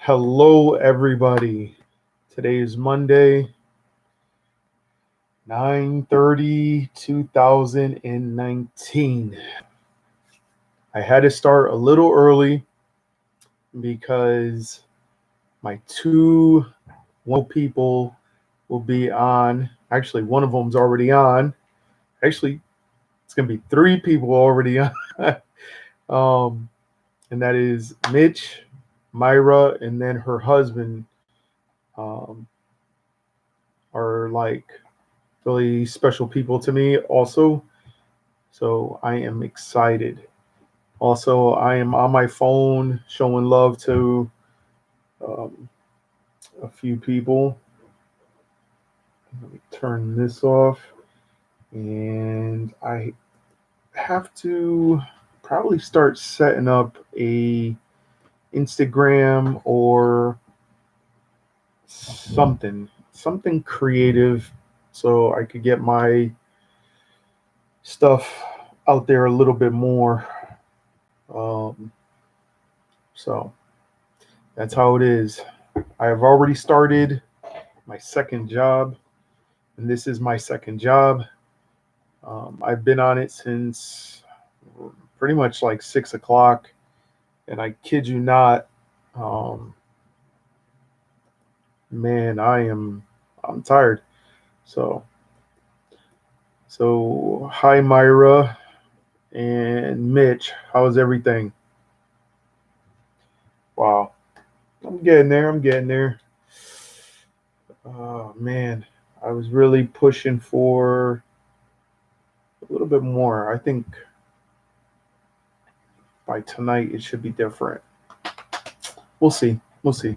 Hello, everybody. Today is Monday, 9/30, 2019. I had to start a little early because my two people will be on. Actually, one of them's already on. Actually, it's going to be three people already on. um, and that is Mitch, Myra, and then her husband um, are like really special people to me also. So I am excited. Also, I am on my phone showing love to um, a few people. Let me turn this off. And I have to probably start setting up a Instagram or something creative so I could get my stuff out there a little bit more. Um, so that's how it is. I have already started my second job, and this is my second job. I've been on it since pretty much like 6 o'clock, and I kid you not, um, man, I'm tired. So hi Myra and Mitch, how's everything? Wow, I'm getting there. I'm getting there. Oh man, I was really pushing for a little bit more. I think by tonight it should be different. We'll see. We'll see.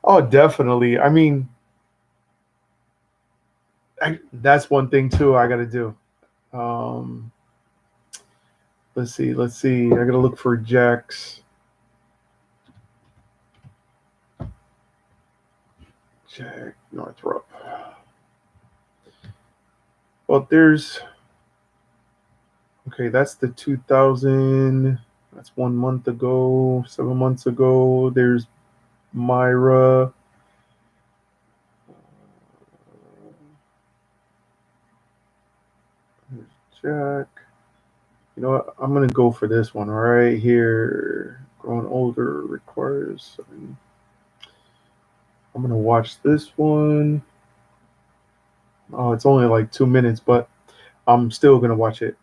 Oh, definitely. I mean, that's one thing too. I got to do. Um, let's see. Let's see. I got to look for Jack's. Jack Northrop. Well, there's. Okay, that's the 2000. That's 1 month ago. 7 months ago. There's Myra. There's Jack. You know what? I'm gonna go for this one right here. Growing older requires. I'm gonna watch this one. Oh, it's only like 2 minutes, but I'm still gonna watch it.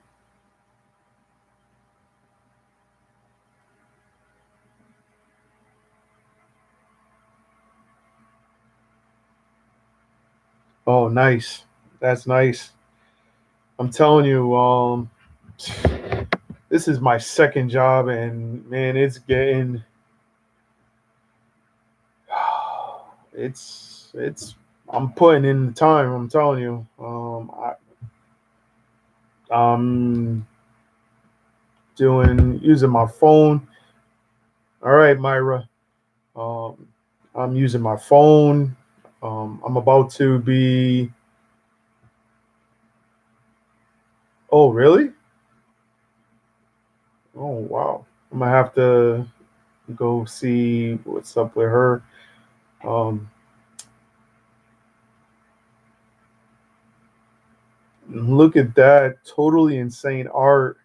Oh, nice. That's nice. I'm telling you, this is my second job, and man, it's getting, it's. I'm putting in the time. I'm telling you. I'm doing using my phone. All right, Myra. Um, I'm using my phone. I'm about to be. Oh, really? Oh, wow. I'm gonna have to go see what's up with her. Um, Look at that. Totally insane art.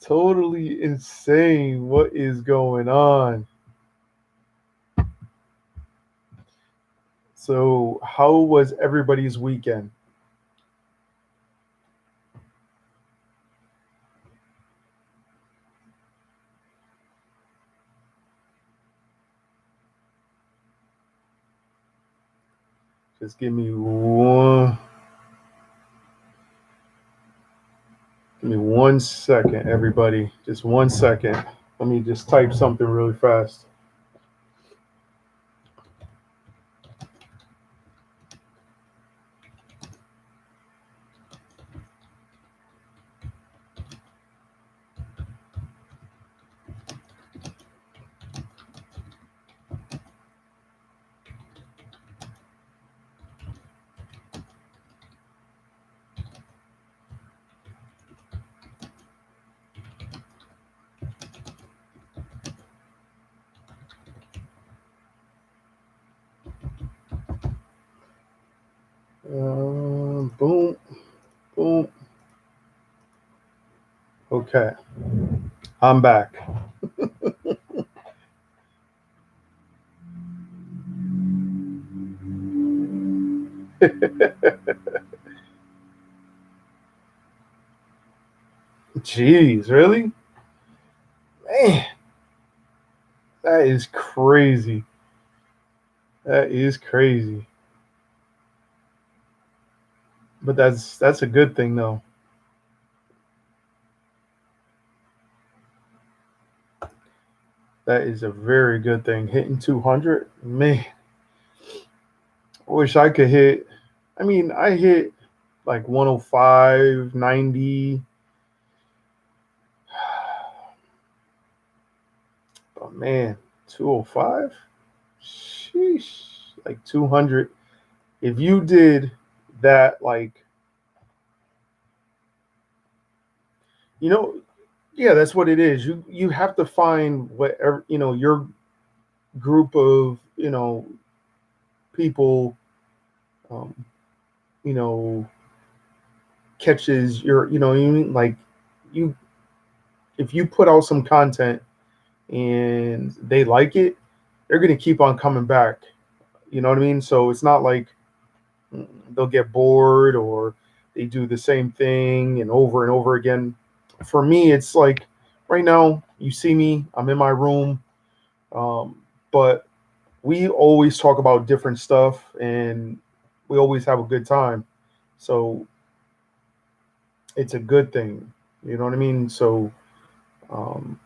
Totally insane. What is going on? So, how was everybody's weekend? Just give me 1 second, everybody. Just 1 second. Let me just type something really fast. Okay, I'm back. Jeez, really? Man, that is crazy. That is crazy. But that's a good thing though. That is a very good thing. Hitting 200, man. I wish I could hit. I mean, I hit like 105, 90. But man, 205? Sheesh. Like 200. If you did that, like, you know, yeah, that's what it is. You have to find whatever, your group of, people, um, you know, catches your, you mean, like, you if you put out some content and they like it, they're gonna keep on coming back. You know what I mean? So it's not like they'll get bored or they do the same thing and over again. For me, it's like right now, you see me, I'm in my room, um, but we always talk about different stuff and we always have a good time. So it's a good thing. You know what I mean? So um,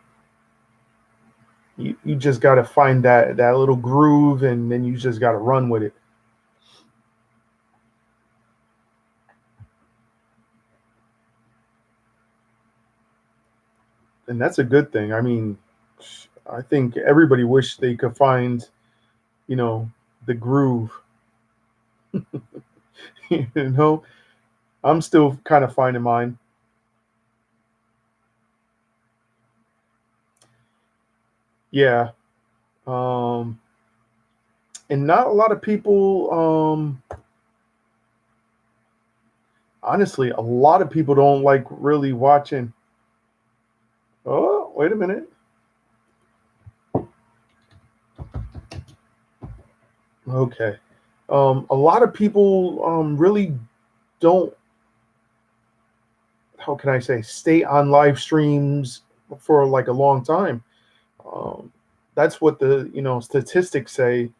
you just got to find that little groove and then you just got to run with it. And that's a good thing. I mean, I think everybody wish they could find, you know, the groove. you know, I'm still kind of finding mine. Yeah. Um, and not a lot of people, honestly, a lot of people don't like really watching. Oh, wait a minute. Okay. A lot of people really don't, how can I say, stay on live streams for like a long time. Um, that's what the statistics say.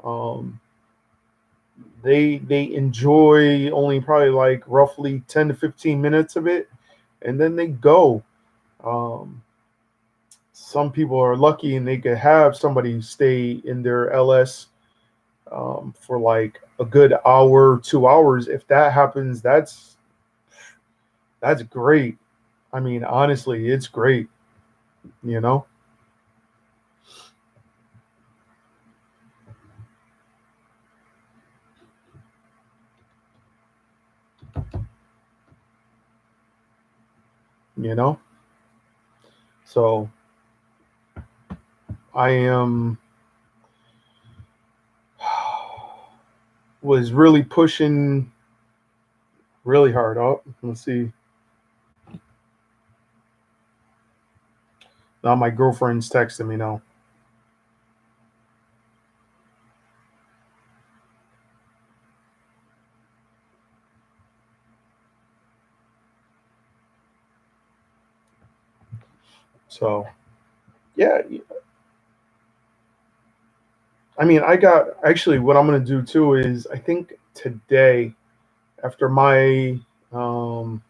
Um, they enjoy only probably like roughly 10 to 15 minutes of it, and then they go. Um, some people are lucky and they could have somebody stay in their LS for like a good hour, 2 hours. If that happens, that's great. I mean, honestly, it's great. You know, you know. So I am was really pushing really hard. Oh, let's see. Now my girlfriend's texting me now. So yeah, I mean, I got actually what I'm gonna do too is I think today after my um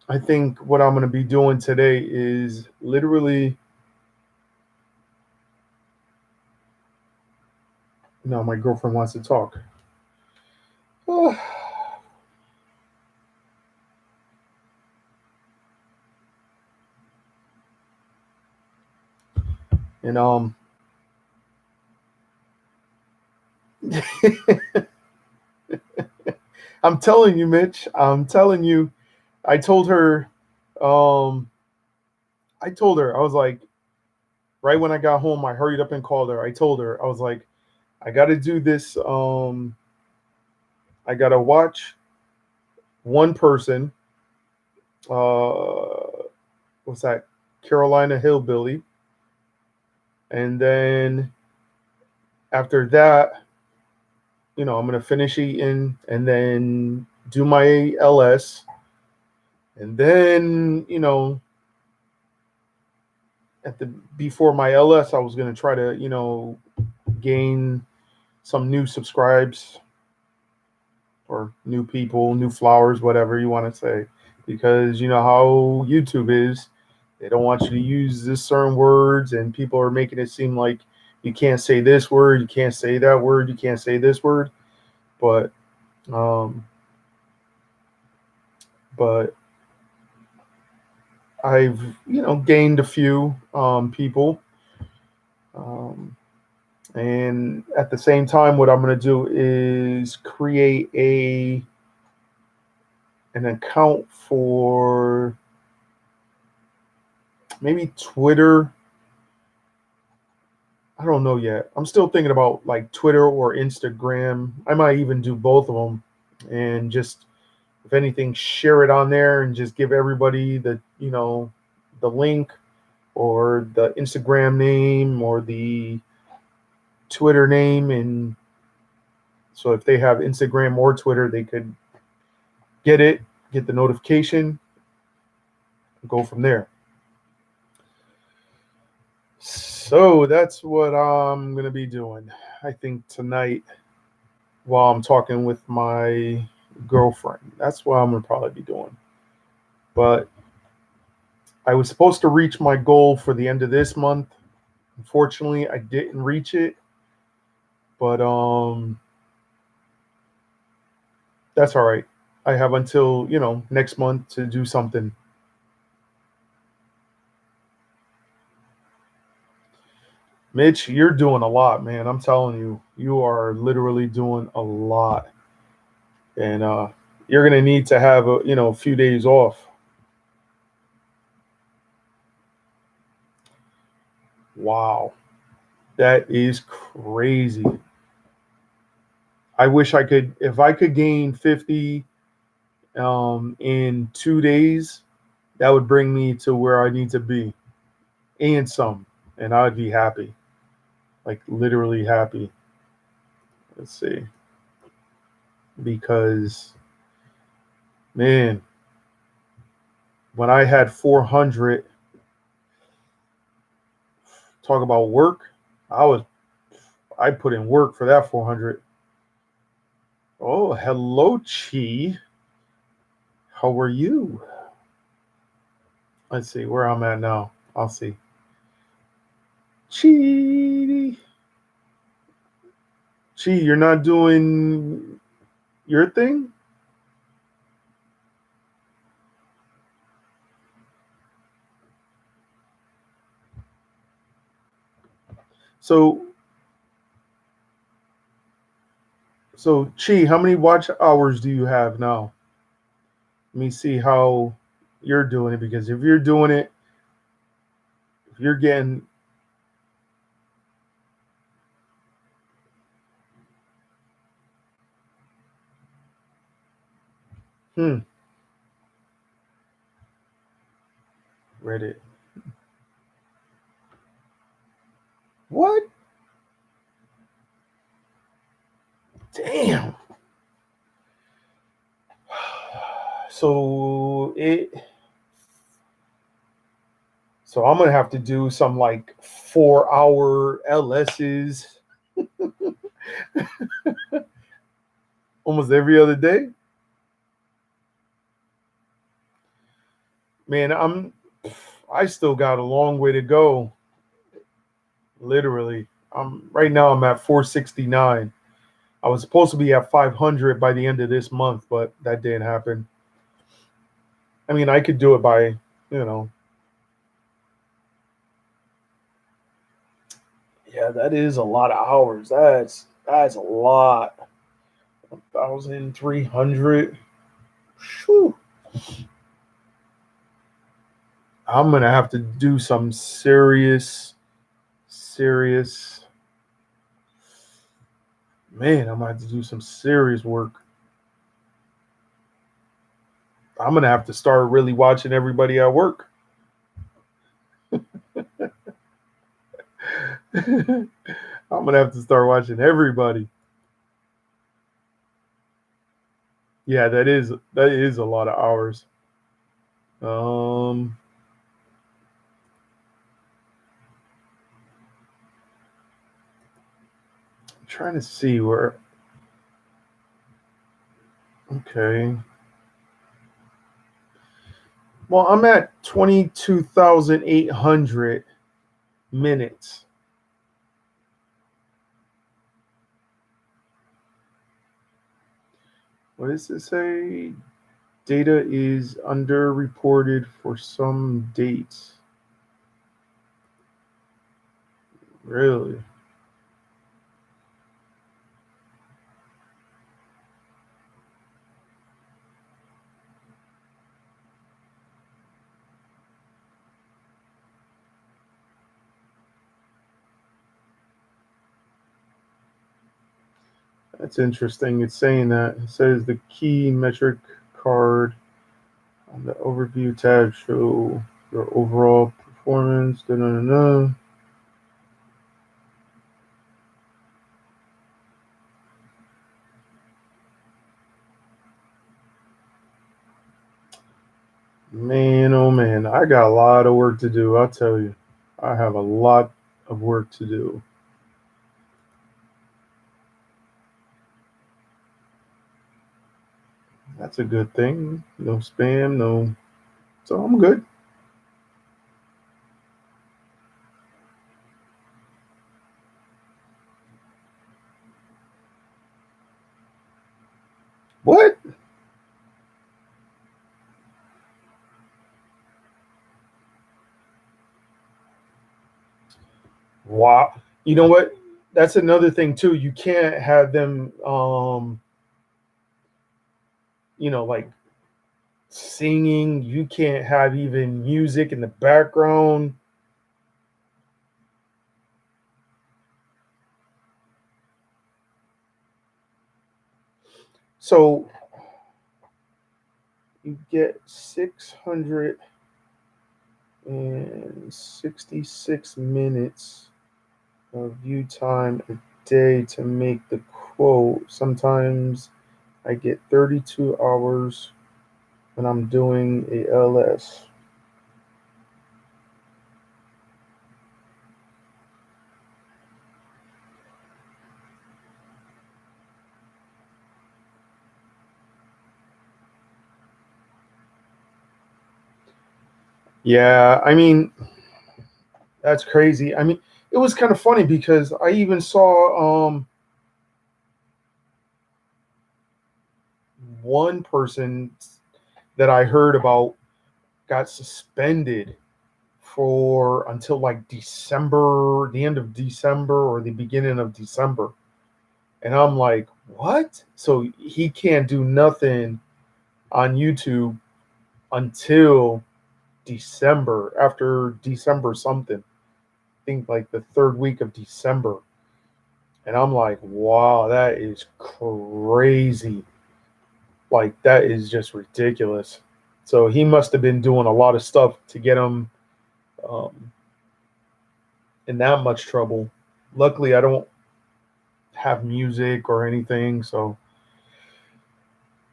I think what I'm gonna be doing today is literally no, my girlfriend wants to talk. and I'm telling you, Mitch, I'm telling you, I told her, um I told her, I was like, right when I got home, I hurried up and called her. I told her, I was like, I got to do this. I got to watch one person. What's that? Carolina Hillbilly. And then after that, I'm going to finish eating and then do my LS. And then, at the before my LS, I was going to try to, gain some new subscribes or new people, new flowers, whatever you want to say. Because you know how YouTube is. They don't want you to use this certain words, and people are making it seem like you can't say this word, you can't say that word, you can't say this word. But um, but I've gained a few people, um, and at the same time, what I'm going to do is create an account for maybe Twitter. I don't know yet. I'm still thinking about like Twitter or Instagram. I might even do both of them, and just, if anything, share it on there and just give everybody the link or the Instagram name or the Twitter name, and so if they have Instagram or Twitter, they could get the notification, and go from there. So that's what I'm gonna be doing, I think, tonight while I'm talking with my girlfriend. That's what I'm gonna probably be doing. But I was supposed to reach my goal for the end of this month. Unfortunately, I didn't reach it. But that's all right. I have until, next month to do something. Mitch, you're doing a lot, man. I'm telling you, you are literally doing a lot. And you're going to need to have a few days off. Wow. That is crazy. I wish I could, if I could gain 50 in 2 days, that would bring me to where I need to be and some, and I'd be happy, like literally happy. Let's see, because man, when I had 400, talk about work, I put in work for that 400. Oh, hello, Chi. How are you? Let's see where I'm at now. I'll see. Chi, Chi, you're not doing your thing? So, Chi, how many watch hours do you have now? Let me see how you're doing it, because if you're doing it, if you're getting, hmm, Reddit. What? Damn. So it so I'm gonna have to do some like 4 hour LSs almost every other day. Man, I still got a long way to go. Literally. Right now I'm at 469. I was supposed to be at 500 by the end of this month, but that didn't happen. I mean, I could do it by, you know, yeah, that is a lot of hours. That's a lot. 1,300. Whew. I'm gonna have to do some serious Man, I'm gonna have to do some serious work. I'm gonna have to start really watching everybody at work. I'm gonna have to start watching everybody. Yeah, that is a lot of hours. Um, I'm trying to see where. Okay. Well, I'm at 22,800 minutes. What does it say? Data is underreported for some dates. Really? That's interesting. It's saying that. It says the key metric card on the overview tab show your overall performance. Da, da, da, da. Man, oh man, I got a lot of work to do. I'll tell you, I have a lot of work to do. That's a good thing. No spam, no. So I'm good. What? Wow. You know what? That's another thing too. You can't have them, like singing. You can't have even music in the background. So you get 666 minutes of view time a day to make the quote. Sometimes I get 32 hours when I'm doing a LS. Yeah, I mean, that's crazy. I mean, it was kind of funny because I even saw one person that I heard about got suspended for until like December, the end of December or the beginning of December. And I'm like, what? So he can't do nothing on YouTube until December, after December something. I think like the third week of December. And I'm like, wow, that is crazy. Like, that is just ridiculous. So he must have been doing a lot of stuff to get him um, in that much trouble. Luckily, I don't have music or anything. So,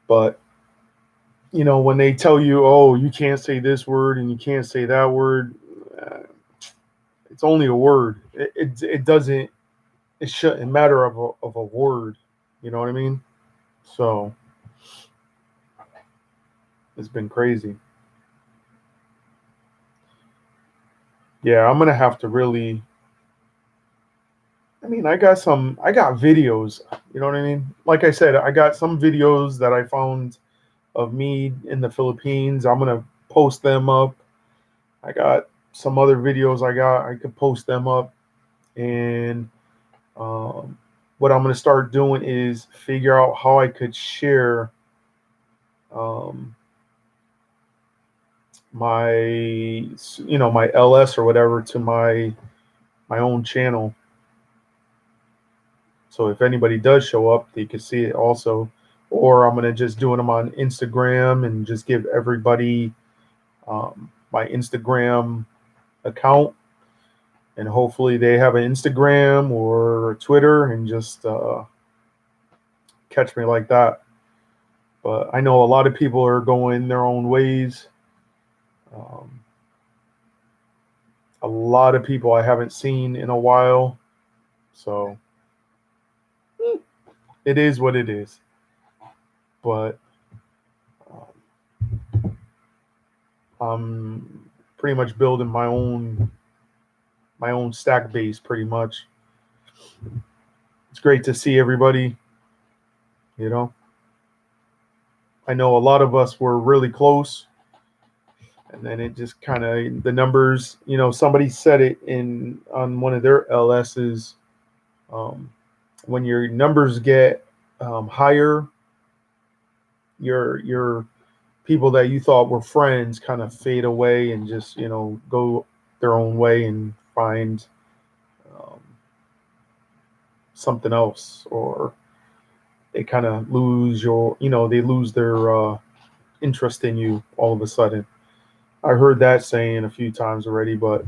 but when they tell you, oh, you can't say this word and you can't say that word, uh, it's only a word. It doesn't, it shouldn't matter of a word. You know what I mean? So it's been crazy. Yeah, I'm gonna have to really. I mean, I got videos. You know what I mean? Like I said, I got some videos that I found of me in the Philippines. I'm gonna post them up. I got some other videos I could post them up. And what I'm gonna start doing is figure out how I could share um, my LS or whatever to my own channel. So if anybody does show up, they can see it also. Or I'm going to just do them on Instagram and just give everybody my Instagram account. And hopefully they have an Instagram or Twitter and just catch me like that. But I know a lot of people are going their own ways. A lot of people I haven't seen in a while. So it is what it is. But I'm pretty much building my own stack base pretty much. It's great to see everybody, you know. I know a lot of us were really close, and then it just kind of the numbers, you know, somebody said it in on one of their LSs. When your numbers get higher, your people that you thought were friends kind of fade away and just, you know, go their own way and find um, something else, or they kind of lose your, you know, they lose their interest in you all of a sudden. I heard that saying a few times already, but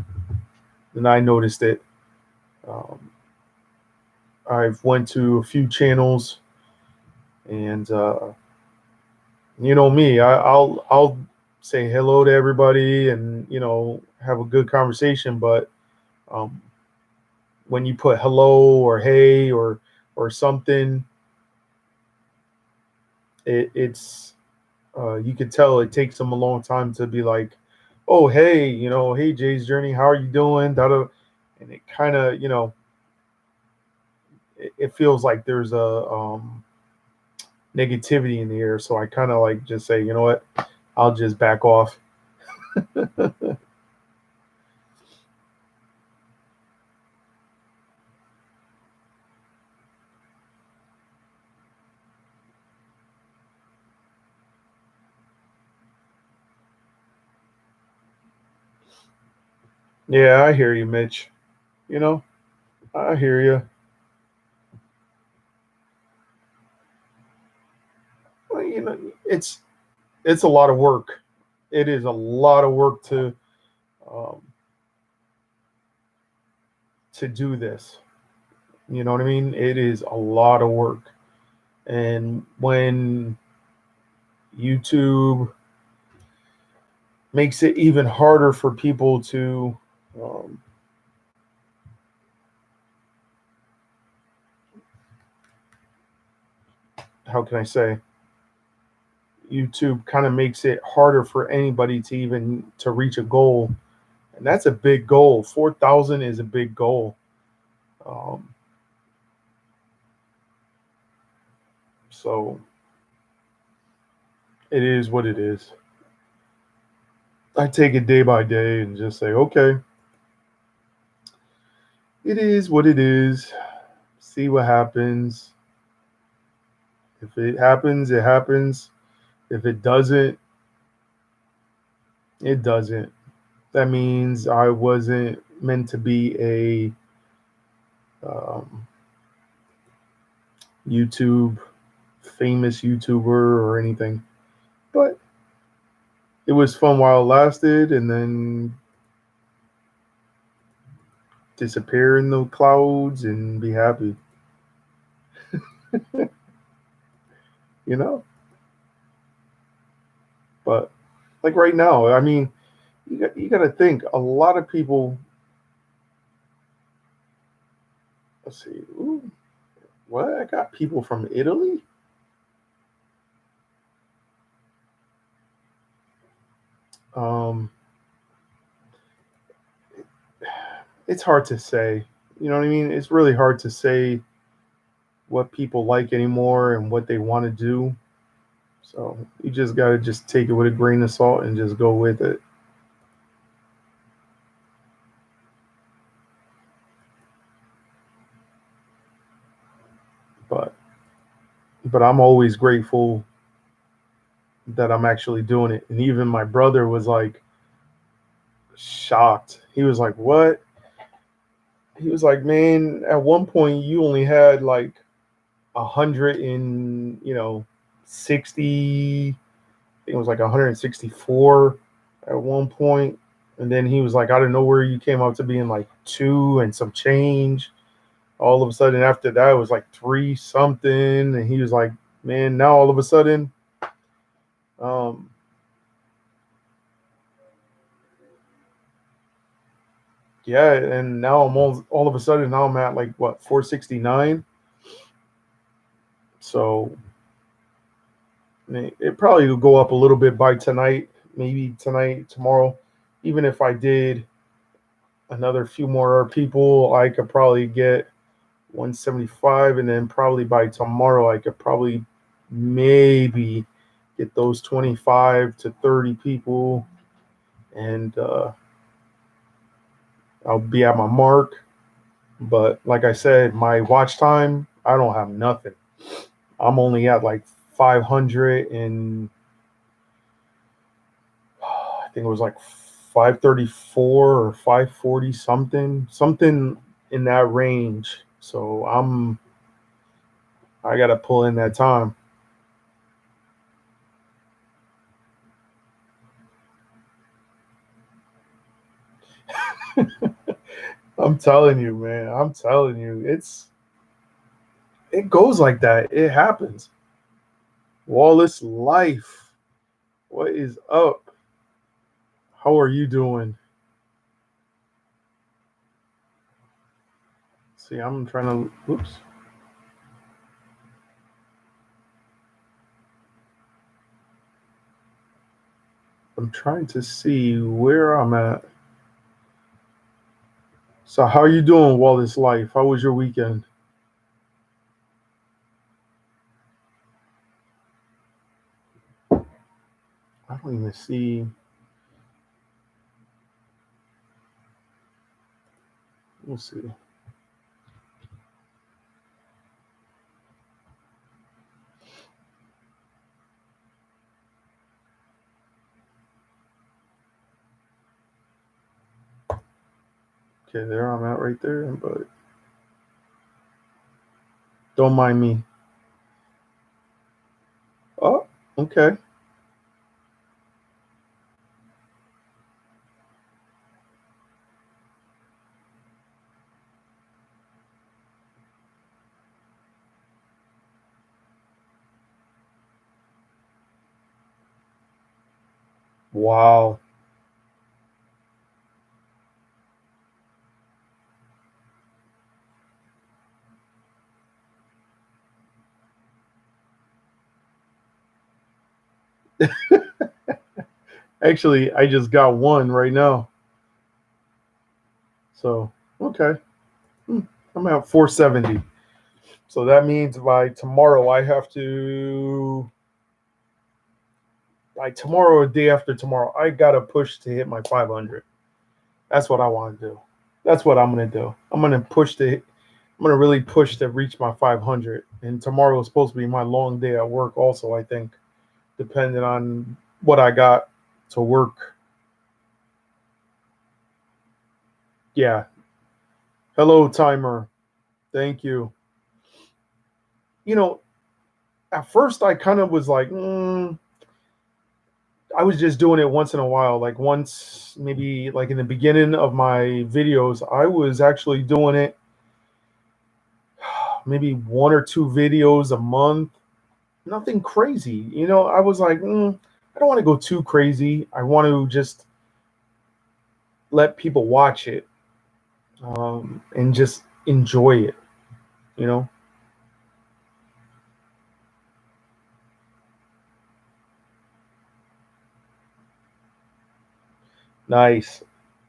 then I noticed it. Um, I've went to a few channels, and you know me, I'll say hello to everybody, and you know, have a good conversation. But um, when you put hello or hey or something, it's you could tell it takes them a long time to be like, oh hey, you know, hey Jay's Journey, how are you doing? And it kind of, you know, it feels like there's a negativity in the air. So I kind of like just say, you know what, I'll just back off. Yeah, I hear you, Mitch. You know, I hear you. Well, you know, it's a lot of work. It is a lot of work um, to do this. You know what I mean? It is a lot of work. And when YouTube makes it even harder for people to, um, how can I say? YouTube kind of makes it harder for anybody to even to reach a goal, and that's a big goal. 4,000 is a big goal. Um, so it is what it is. I take it day by day and just say, okay, it is what it is. See what happens. If it happens, it happens. If it doesn't, it doesn't. That means I wasn't meant to be a um, YouTube famous YouTuber or anything. But it was fun while it lasted, and then disappear in the clouds and be happy. You know. But like right now, I mean, you got to think a lot of people. Let's see. Ooh, what, I got people from Italy. Um, it's hard to say. You know what I mean? It's really hard to say what people like anymore and what they want to do. So you just got to just take it with a grain of salt and just go with it. But I'm always grateful that I'm actually doing it. And even my brother was like shocked. He was like, "What?" he was like, man, at one point you only had like 160. I think it was like 164 at one point. And then he was like, out of nowhere, you came out to being like two and some change. All of a sudden, after that, it was like three something. And he was like, man, now all of a sudden, um, yeah. And now I'm all of a sudden, now I'm at like what, 469. So it probably will go up a little bit by tonight, maybe tonight, tomorrow. Even if I did another few more people, I could probably get 175, and then probably by tomorrow, I could probably maybe get those 25 to 30 people, and I'll be at my mark. But like I said, my watch time, I don't have nothing. I'm only at like 500 and I think it was like 534 or 540 something in that range. So I got to pull in that time. I'm telling you, man. I'm telling you, it goes like that. It happens. Wallace life. What is up? How are you doing? See, I'm trying to. Oops. I'm trying to see where I'm at. So, how are you doing, Wallace life? How was your weekend? I don't even see. We'll see. Okay, there I'm at right there, but don't mind me. Oh, okay. Wow. Actually, I just got one right now. So, okay. Hmm, I'm at 470. So that means by tomorrow, by tomorrow or day after tomorrow, I got to push to hit my 500. That's what I want to do. That's what I'm going to do. I'm going to really push to reach my 500. And tomorrow is supposed to be my long day at work, also, I think, depending on what I got to work. Yeah. Hello, timer. Thank you. You know, at first I kind of was like, I was just doing it once in a while. Like once, maybe like in the beginning of my videos, I was actually doing it maybe one or two videos a month. Nothing crazy. I was like, I don't want to go too crazy. I want to just let people watch it and just enjoy it, you know? Nice.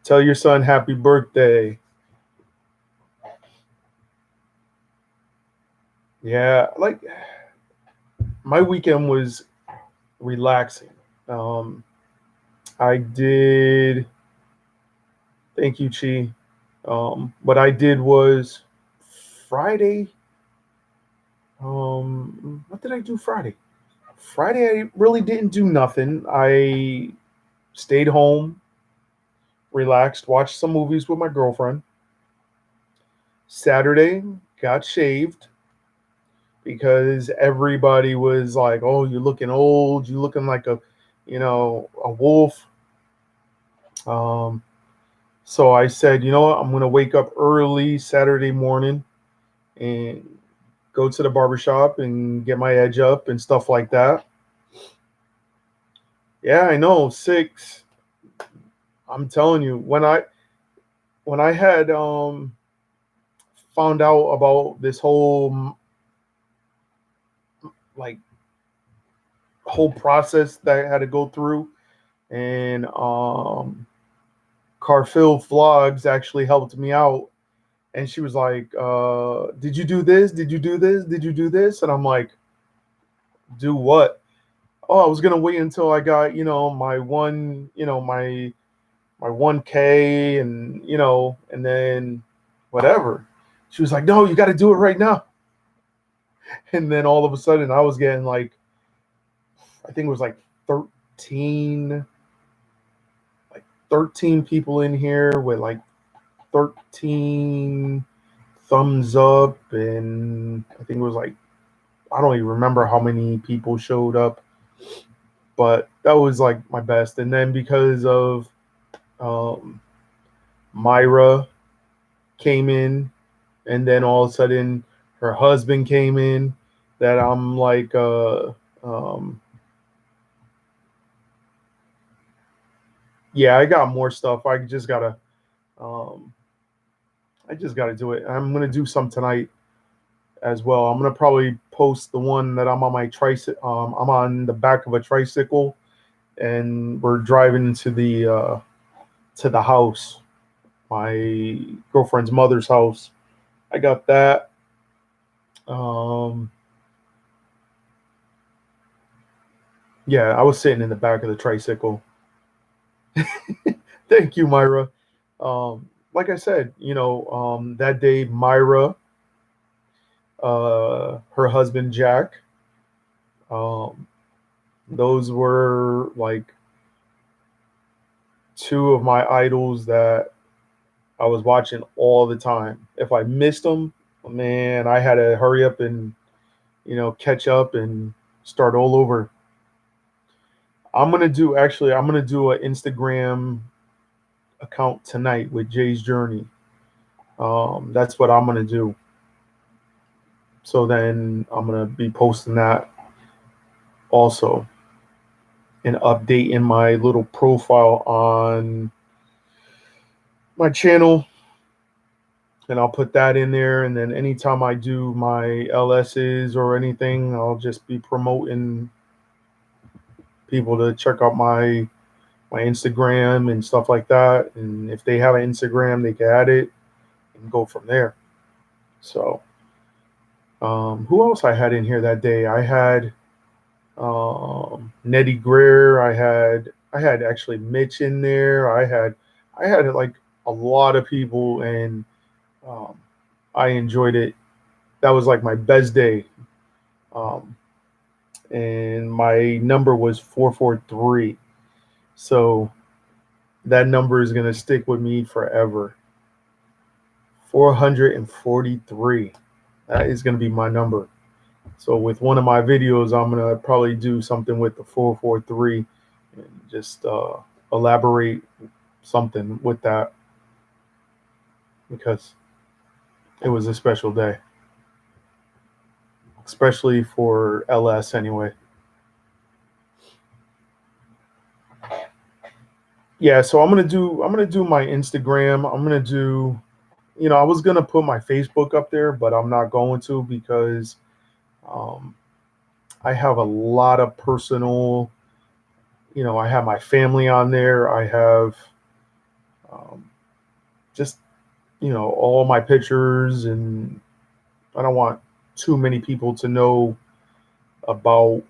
Tell your son happy birthday. Yeah, like my weekend was relaxing. Um, I did, thank you, Chi. What I did was Friday. What did I do Friday? Friday, I really didn't do nothing. I stayed home, relaxed, watched some movies with my girlfriend. Saturday, got shaved because everybody was like, "Oh, you're looking old. You're looking like a wolf." Um, so I said, you know what? I'm gonna wake up early Saturday morning and go to the barbershop and get my edge up and stuff like that. Yeah, I know, 6. I'm telling you, when I had found out about this like whole process that I had to go through, and Carphil Vlogs actually helped me out, and she was like, "Did you do this? Did you do this? Did you do this?" And I'm like, "Do what?" "Oh, I was gonna wait until I got my my 1K, and and then whatever." She was like, "No, you got to do it right now." And then all of a sudden, I was getting like, I think it was like 13, like 13 people in here with like 13 thumbs up, and I think it was like, I don't even remember how many people showed up, but that was like my best. And then because of um, Myra came in, and then all of a sudden her husband came in, that I'm like, um, yeah, I got more stuff. Um, I just gotta do it. I'm gonna do some tonight as well. I'm gonna probably post the one that I'm on my tricycle. I'm on the back of a tricycle, and we're driving to the house, my girlfriend's mother's house. I got that. Um, yeah, I was sitting in the back of the tricycle. Thank you, Myra. Like I said, that day, Myra, her husband Jack, um, those were like two of my idols that I was watching all the time. If I missed them, man, I had to hurry up and catch up and start all over. I'm gonna do an Instagram account tonight with Jay's Journey. That's what I'm gonna do. So then I'm gonna be posting that also, and updating my little profile on my channel, and I'll put that in there. And then anytime I do my LSs or anything, I'll just be promoting people to check out my Instagram and stuff like that. And if they have an Instagram, they can add it and go from there. So, who else I had in here that day? I had Nettie Greer. I had actually Mitch in there. I had like a lot of people, and um, I enjoyed it. That was like my best day. Um, and my number was 443. So that number is gonna stick with me forever. 443. That is gonna be my number. So with one of my videos, I'm gonna probably do something with the 443 and just elaborate something with that, because it was a special day, especially for LS anyway. Yeah, so I'm gonna do my Instagram. I'm gonna do, I was gonna put my Facebook up there, but I'm not going to, because um, I have a lot of personal. I have my family on there. I have um, just all my pictures, and I don't want too many people to know about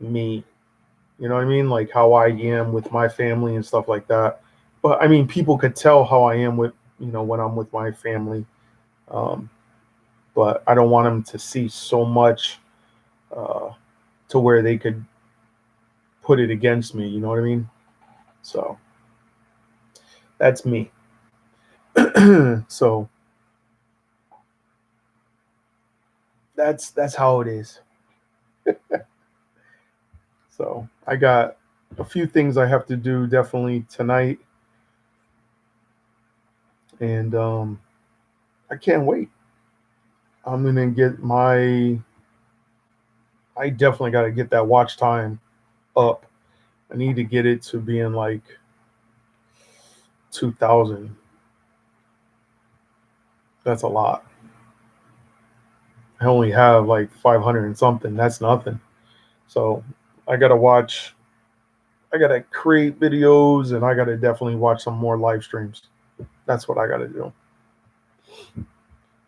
me. You know what I mean? Like how I am with my family and stuff like that. But I mean, people could tell how I am with, when I'm with my family. Um, but I don't want them to see so much uh, to where they could put it against me. You know what I mean? So that's me. So that's how it is. So I got a few things I have to do definitely tonight, and I can't wait. I'm gonna get my. I definitely got to get that watch time up. I need to get it to being like 2,000. That's a lot. I only have like 500 and something. That's nothing. So I gotta watch. I gotta create videos, and I gotta definitely watch some more live streams. That's what I gotta do.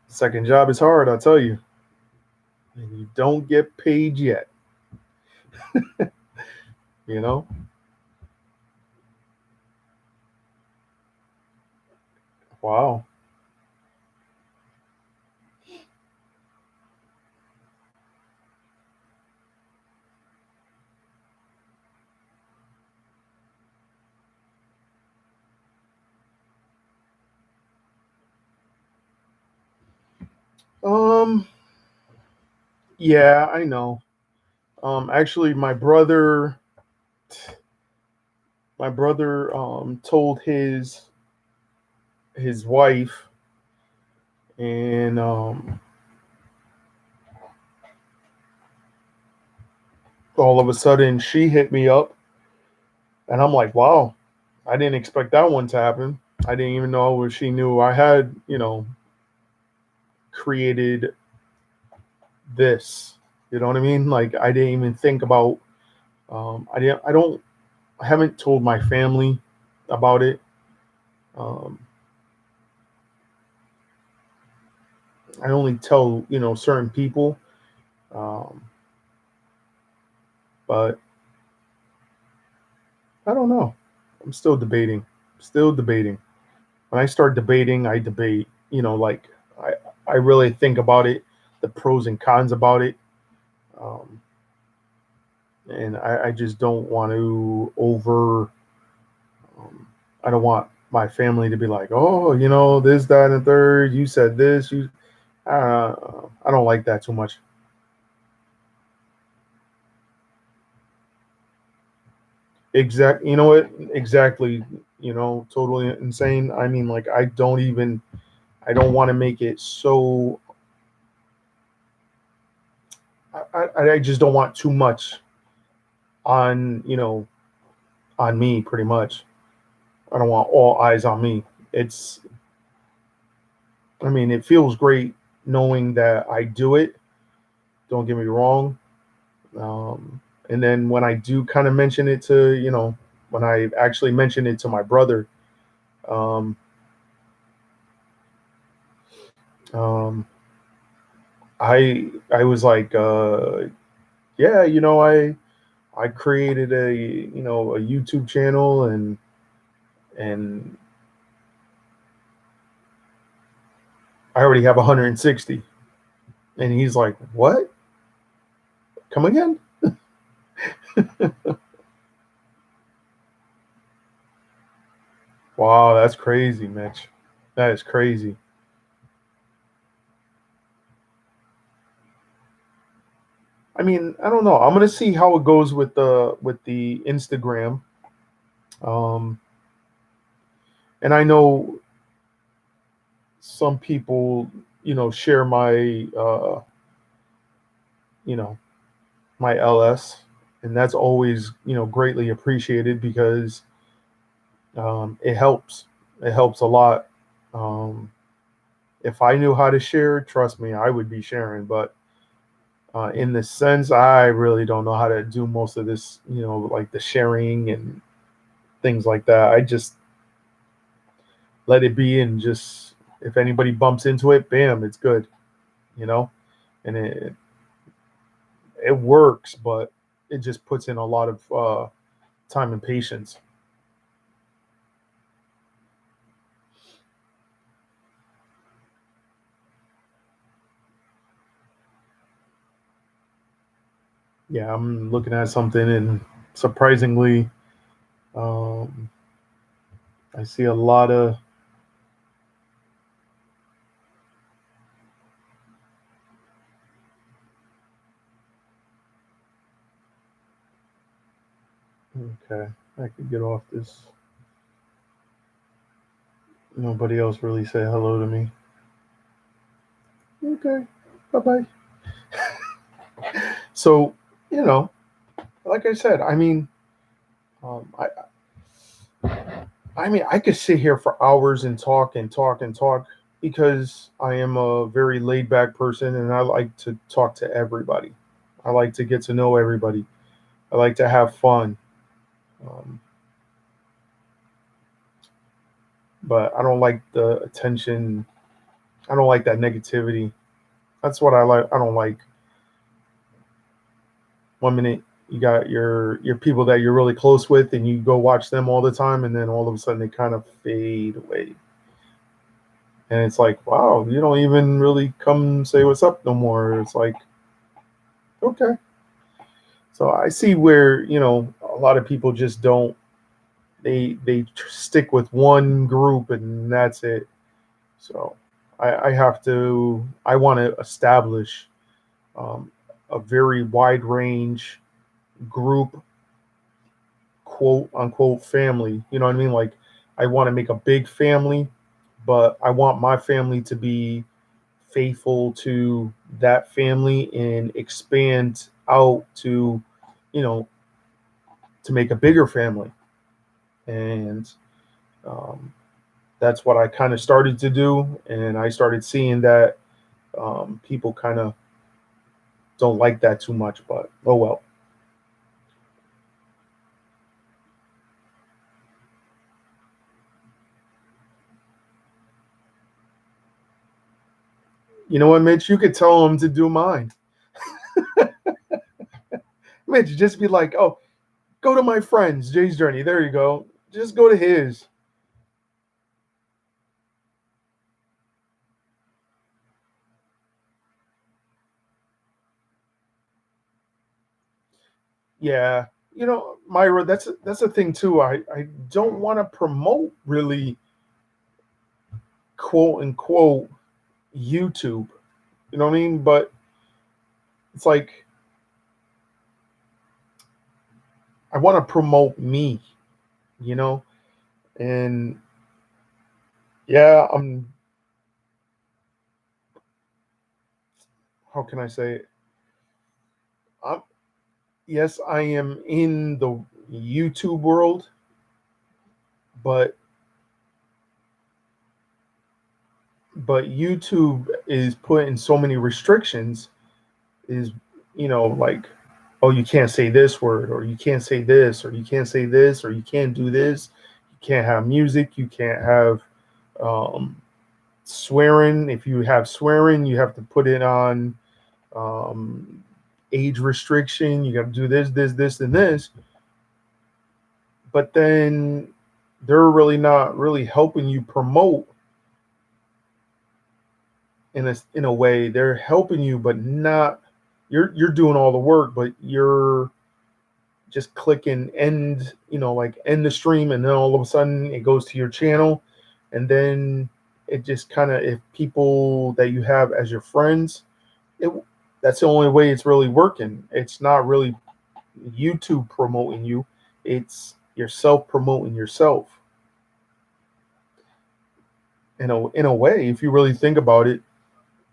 Second job is hard, I tell you. And you don't get paid yet. You know. Wow. Um. Yeah, I know. Actually, my brother told his wife, and all of a sudden she hit me up, and I'm like, wow, I didn't expect that one to happen. I didn't even know if she knew I had, created this. You know what I mean? Like I didn't even think about. I didn't. I don't. I haven't told my family about it. Um, I only tell certain people. Um, but I don't know. I'm still debating. Still debating. When I start debating, I debate. Like I I really think about it, the pros and cons about it, um, and I just don't want to over. Um, I don't want my family to be like, oh, this, that, and the third. You said this. I don't like that too much. Exact. You know what? Exactly. Totally insane. I mean, like, I don't even. I don't want to make it so. I just don't want too much on on me. Pretty much. I don't want all eyes on me. It's. I mean, it feels great knowing that I do it. Don't get me wrong. And then when I do kind of mention it to, when I actually mention it to my brother, um, um, I was like, yeah, I created a YouTube channel, and I already have 160. And he's like, what? Come again? Wow, that's crazy, Mitch. That is crazy. I mean, I don't know. I'm gonna see how it goes with the Instagram. Um, and I know some people, share you know, my LS, and that's always, greatly appreciated because it helps. It helps a lot. Um, if I knew how to share, trust me, I would be sharing. But in the sense, I really don't know how to do most of this, like the sharing and things like that. I just let it be, and just if anybody bumps into it, bam, it's good, you know. And it works, but it just puts in a lot of time and patience. Yeah, I'm looking at something, and surprisingly, um, I see a lot of. Okay, I could get off this. Nobody else really said hello to me. Okay, bye bye. So, you know, like I said, I mean, um, I, I could sit here for hours and talk and talk and talk because I am a very laid back person and I like to talk to everybody. I like to get to know everybody. I like to have fun. Um, but I don't like the attention. I don't like that negativity. That's what I like. I don't like. One minute you got your people that you're really close with, and you go watch them all the time, and then all of a sudden they kind of fade away, and it's like, wow, you don't even really come say what's up no more. It's like, okay. So I see where a lot of people just don't. They stick with one group and that's it. So I have to. I want to establish um, a very wide range group, quote unquote, family. You know what I mean? Like, I want to make a big family, but I want my family to be faithful to that family and expand out to, you know, to make a bigger family. And um, that's what I kind of started to do. And I started seeing that people kind of don't like that too much, but oh well. You know what, Mitch? You could tell them to do mine. Mitch, just be like, oh, go to my friends, Jay's Journey. There you go. Just go to his. Yeah. Myra, that's a thing too. I don't want to promote really, quote unquote, YouTube. You know what I mean? But it's like I want to promote me, you know? And yeah, how can I say it? I'm Yes, I am in the YouTube world, but YouTube is putting so many restrictions. Is like, oh, you can't say this word, or you can't say this, or you can't say this, or you can't do this. You can't have music. You can't have um, swearing. If you have swearing, you have to put it on um, age restriction. You got to do this, and this. But then they're really not really helping you promote in a way. They're helping you, but not. You're doing all the work, but you're just clicking end, like end the stream, and then all of a sudden it goes to your channel, and then it just kind of, if people that you have as your friends, it that's the only way it's really working. It's not really YouTube promoting you, it's yourself promoting yourself. In a way, if you really think about it,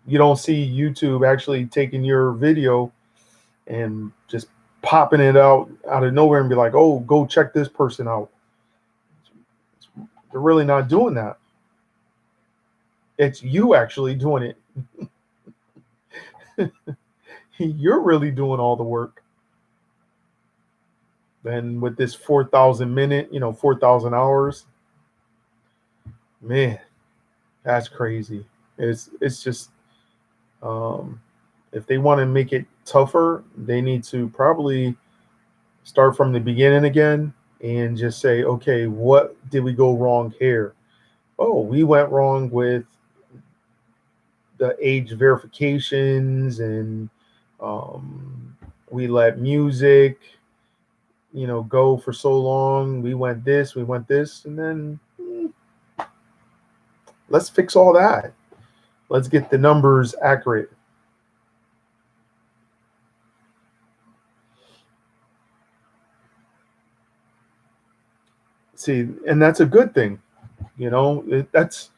you don't see YouTube actually taking your video and just popping it out of nowhere and be like, "Oh, go check this person out." They're really not doing that. It's you actually doing it. You're really doing all the work. Then with this 4,000 minute, 4,000 hours, man, that's crazy. It's just um, if they want to make it tougher, they need to probably start from the beginning again and just say, okay, what did we go wrong here? Oh, we went wrong with the age verifications, and um, we let music, go for so long. We went this, and then let's fix all that. Let's get the numbers accurate. See, and that's a good thing. That's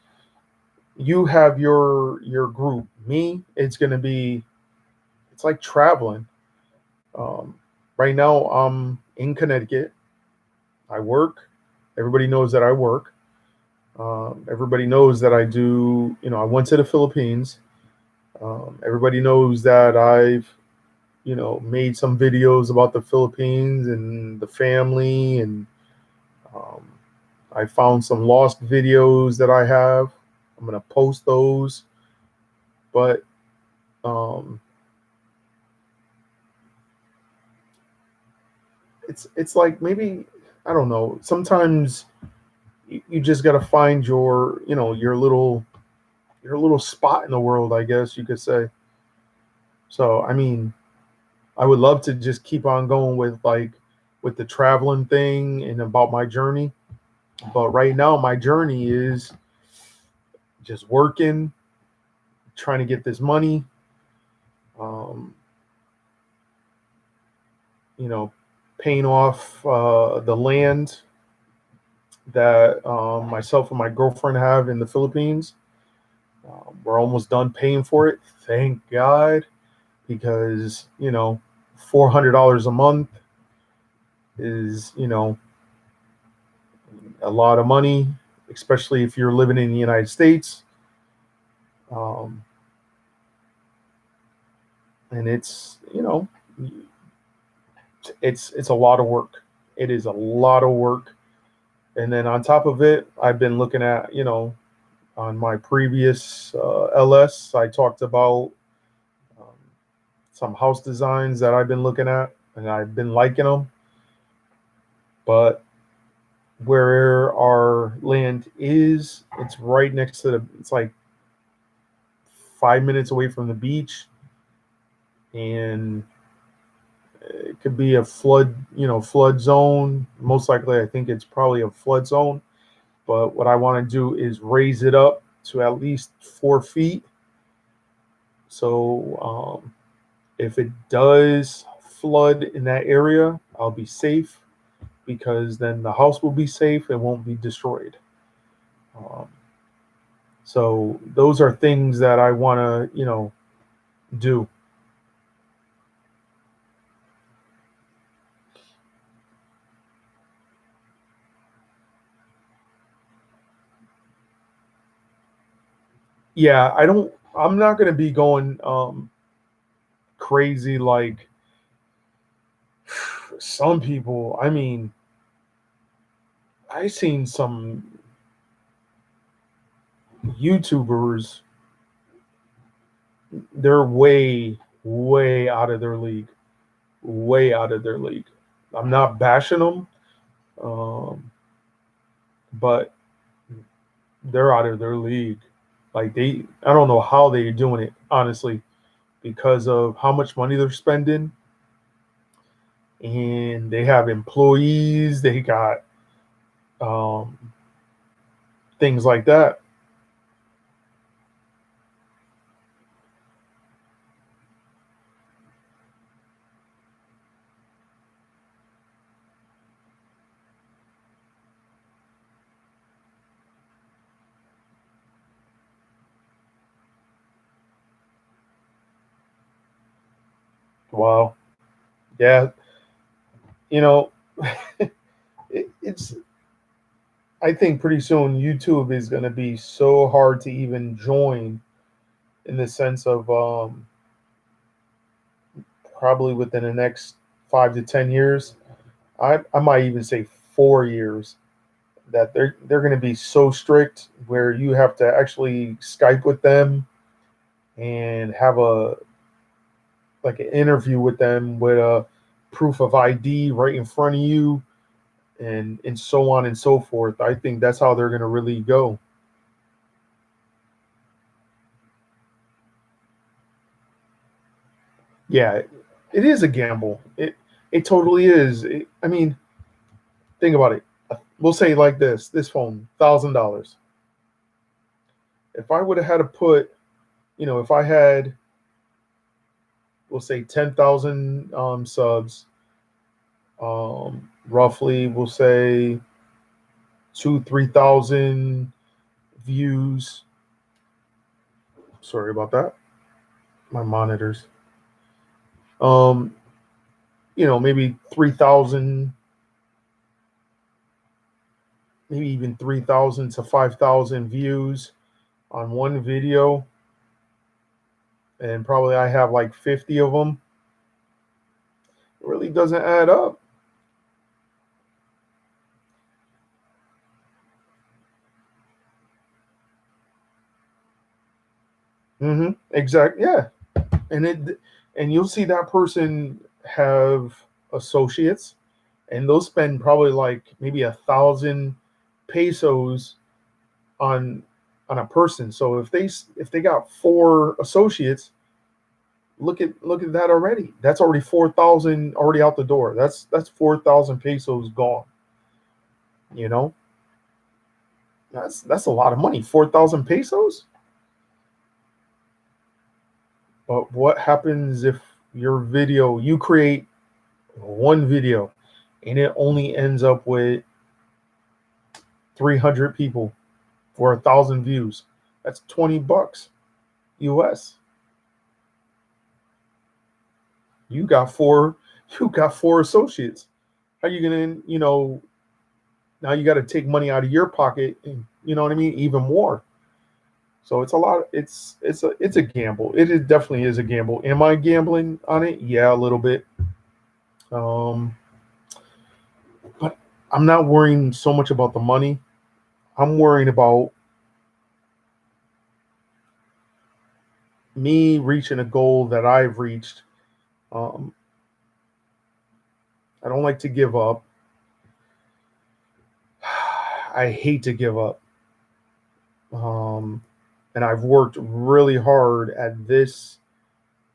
you have your group. Me, it's gonna be it's like traveling. Um, right now, I'm in Connecticut. I work. Everybody knows that I work. Everybody knows that I do. I went to the Philippines. Everybody knows that I've made some videos about the Philippines and the family, and um, I found some lost videos that I have. I'm gonna post those, but um, it's like maybe I don't know. Sometimes you just gotta find your little spot in the world, I guess you could say. So I mean, I would love to just keep on going with the traveling thing and about my journey. But right now, my journey is just working, trying to get this money, um, you know, paying off the land that myself and my girlfriend have in the Philippines. We're almost done paying for it. Thank God, because $400 a month is a lot of money, especially if you're living in the United States. Um, and it's a lot of work. It is a lot of work. And then on top of it, I've been looking at on my previous LS, I talked about um, some house designs that I've been looking at, and I've been liking them. But where our land is, it's right next to it's like 5 minutes away from the beach, and it could be a flood zone. Most likely, I think it's probably a flood zone. But what I want to do is raise it up to at least 4 feet. So if it does flood in that area, I'll be safe because then the house will be safe and won't be destroyed. Um, so those are things that I want to, do. Yeah, I'm not going to be going crazy like some people. I mean, I seen some YouTubers, they're way, way out of their league. Way out of their league. I'm not bashing them, um, but they're out of their league. Like I don't know how they're doing it, honestly, because of how much money they're spending. And they have employees, they got um, things like that. Wow. Yeah. You know, it's I think pretty soon YouTube is going to be so hard to even join in the sense of probably within the next 5 to 10 years. I might even say 4 years that they're going to be so strict where you have to actually Skype with them and have a like an interview with them with a proof of ID right in front of you and so on and so forth. I think that's how they're going to really go. Yeah, it is a gamble. It totally is. I mean, think about it. We'll say like this phone, $1,000. If I would have had to put, if I had, we'll say 10,000 subs, roughly, we'll say 3,000 views. Sorry about that. My monitors. Um, maybe 3,000, maybe even 3,000 to 5,000 views on one video, and probably I have like 50 of them. It really doesn't add up. Exactly. Yeah. And you'll see that person have associates, and they'll spend probably like maybe 1,000 pesos on a person. So if they got 4 associates, look at that already. That's already 4,000 already out the door. That's 4,000 pesos gone. You know, that's a lot of money. 4,000 pesos. But what happens if you create one video and it only ends up with 300 people for 1,000 views? That's $20 US. You got four. You got 4 associates. How you gonna? Now you got to take money out of your pocket, and you know what I mean, even more. So it's a lot. It's a gamble. Definitely is a gamble. Am I gambling on it? Yeah, a little bit. Um, but I'm not worrying so much about the money. I'm worrying about me reaching a goal that I've reached. Um, I don't like to give up. I hate to give up. Um, and I've worked really hard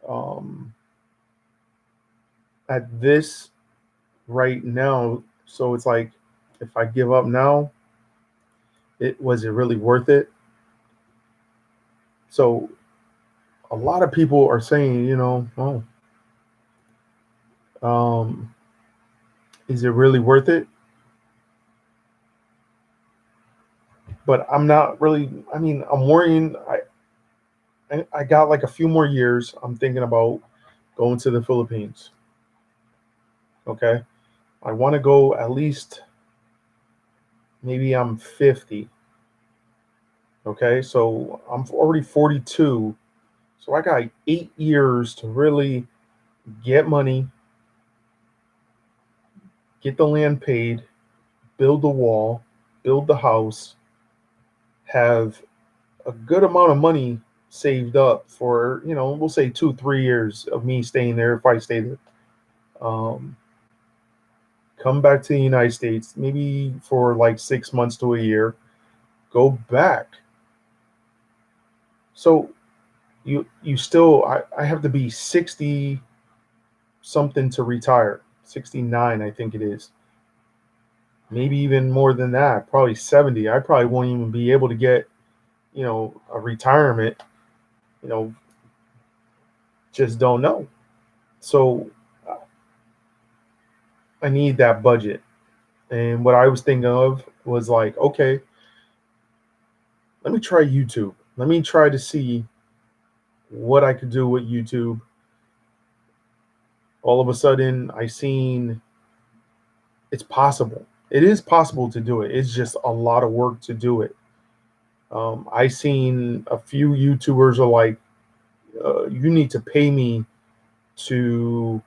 um, at this right now. So it's like, if I give up now, it really worth it? So a lot of people are saying, oh, um, is it really worth it? But I'm not really. I mean, I'm worrying. I got like a few more years. I'm thinking about going to the Philippines. Okay, I want to go at least. Maybe I'm 50. Okay, so I'm already 42. So I got 8 years to really get money, get the land paid, build the wall, build the house, have a good amount of money saved up for, we'll say 2, 3 years of me staying there if I stay there. Um, Come back to the United States, maybe for like 6 months to a year, go back. So you still, I have to be 60 something to retire. 69, I think it is. Maybe even more than that, probably 70. I probably won't even be able to get, a retirement, you know, just don't know. So I need that budget. And what I was thinking of was like, okay, let me try YouTube. Let me try to see what I could do with YouTube. All of a sudden, I seen it's possible. It is possible to do it. It's just a lot of work to do it. I seen a few YouTubers are like, you need to pay me to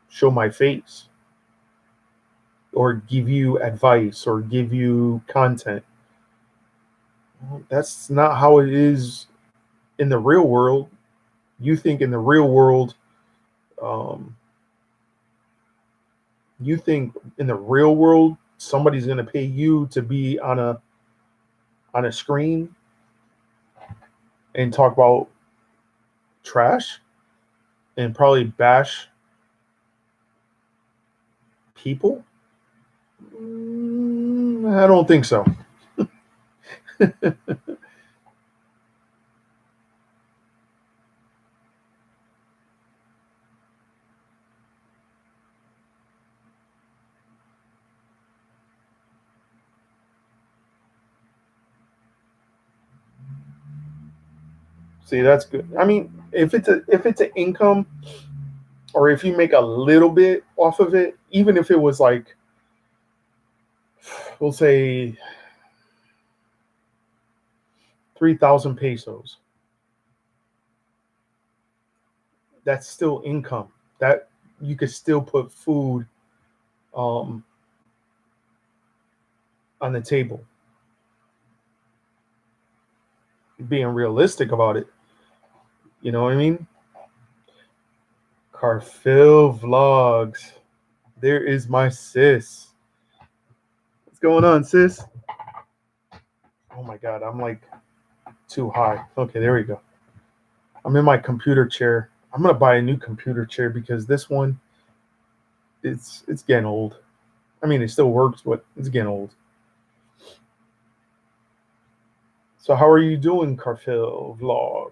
show my face or give you advice or give you content. Well, that's not how it is in the real world. You think in the real world, um, you think in the real world somebody's going to pay you to be on a screen and talk about trash and probably bash people? I don't think so. See, that's good. I mean, if it's an income, or if you make a little bit off of it, even if it was like, we'll say 3,000 pesos, that's still income. That you could still put food um, on the table. Being realistic about it, you know what I mean? Carfil vlogs. There is my sis. What's going on, sis? Oh my god, I'm like too high. Okay, there we go. I'm in my computer chair. I'm gonna buy a new computer chair because this one, it's getting old. I mean, it still works, but it's getting old. So how are you doing, Carfil vlog?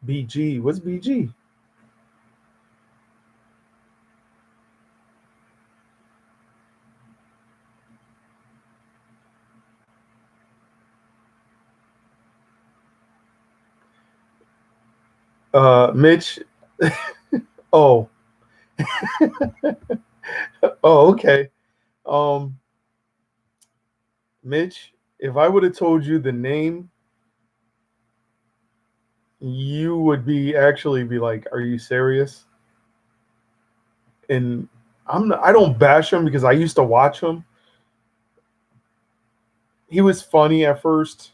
BG, what's BG? Mitch. Oh, oh, okay. Um, Mitch, if I would have told you the name, you would be actually be like, "Are you serious?" And I don't bash him because I used to watch him. He was funny at first,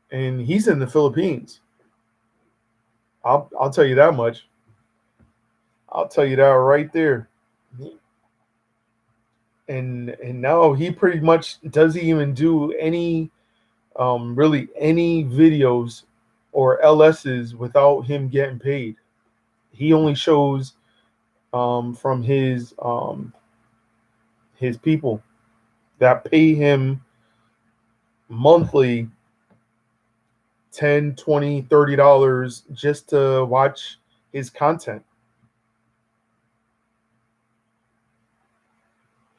and he's in the Philippines. I'll tell you that much. I'll tell you that right there. And now he pretty much doesn't even do any really any videos or LSs without him getting paid. He only shows from his people that pay him monthly 10, 20, $30 just to watch his content.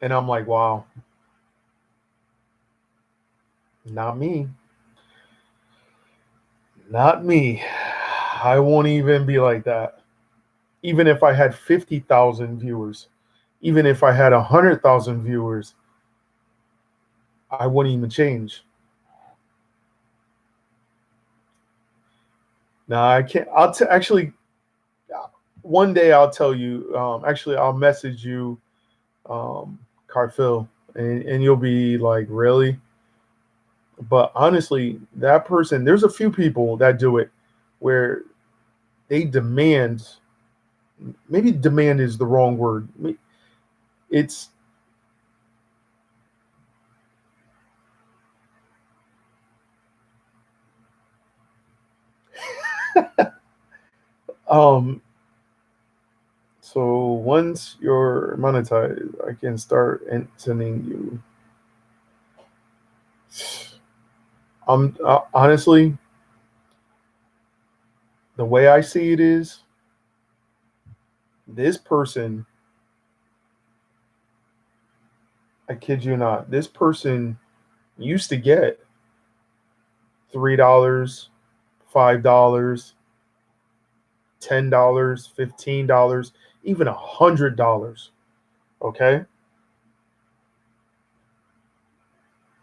And I'm like, wow, not me. Not me. I won't even be like that. Even if I had 50,000 viewers, even if I had 100,000 viewers, I wouldn't even change. No, I can't. Actually, one day I'll tell you. Actually, I'll message you, Carphil, and you'll be like, really? But honestly, that person, there's a few people that do it where they demand, maybe demand is the wrong word. It's, um, so once you're monetized, I can start sending you. Honestly, the way I see it is, this person, I kid you not, this person used to get $3, $5, $10, $15, even $100. Okay.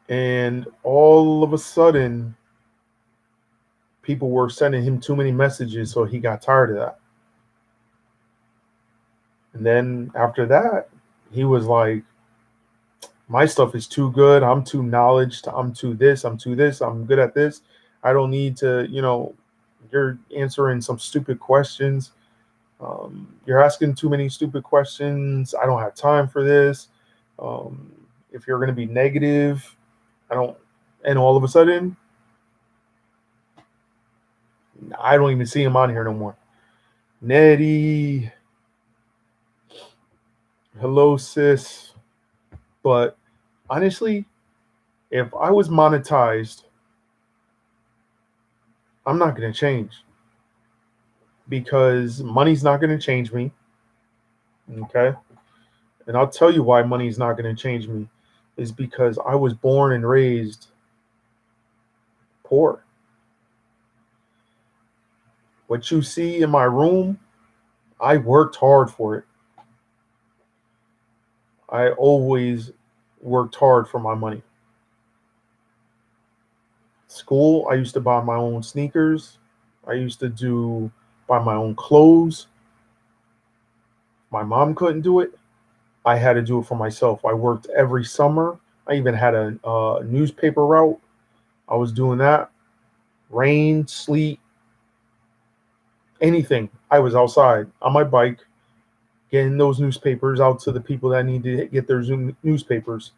And all of a sudden, people were sending him too many messages, so he got tired of that. And then after that, he was like, my stuff is too good. I'm too knowledge. I'm too this. I'm too this. I'm good at this. I don't need to, you're answering some stupid questions. You're asking too many stupid questions. I don't have time for this. Um, if you're going to be negative, I don't. And all of a sudden, I don't even see him on here no more. Nettie, hello, sis. But honestly, If I was monetized, I'm not going to change because money's not going to change me. Okay. And I'll tell you why money's not going to change me is because I was born and raised poor. What you see in my room, I worked hard for it. I always worked hard for my money. School, I used to buy my own sneakers. I used to buy my own clothes. My mom couldn't do it. I had to do it for myself. I worked every summer. I even had a newspaper route. I was doing that. Rain, sleet, anything. I was outside on my bike getting those newspapers out to the people that need to get their newspapers.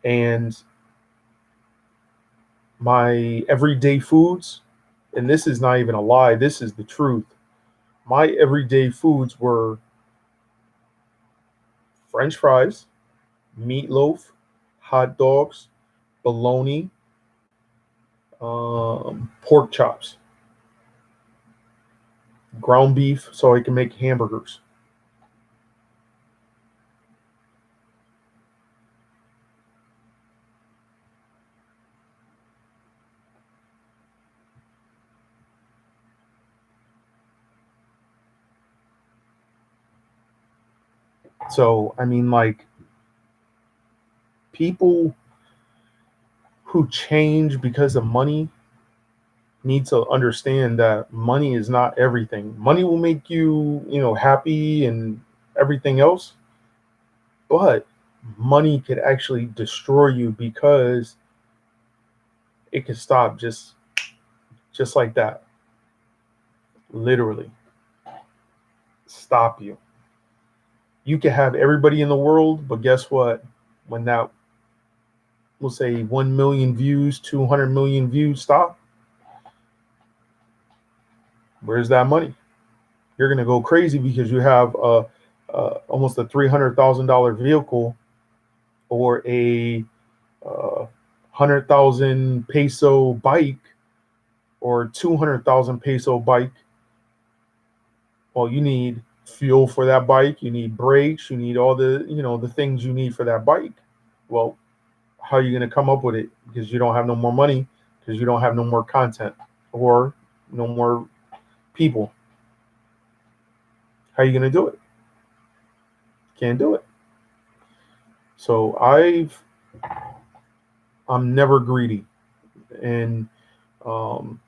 And my everyday foods, and this is not even a lie, this is the truth. My everyday foods were French fries, meatloaf, hot dogs, bologna, pork chops, ground beef so I can make hamburgers. So, I mean, like, people who change because of money need to understand that money is not everything. Money will make you, happy and everything else, but money could actually destroy you because it can stop just like that. Literally stop you. You can have everybody in the world, but guess what? When that, we'll say 1 million views, 200 million views stop, where's that money? You're going to go crazy because you have almost a $300,000 vehicle or a 100,000 peso bike or 200,000 peso bike. Well, you need fuel for that bike. You need brakes. You need all the things you need for that bike. Well, how are you going to come up with it? Because you don't have no more money, because you don't have no more content or no more people. How are you going to do it? Can't do it. So I'm never greedy. And um,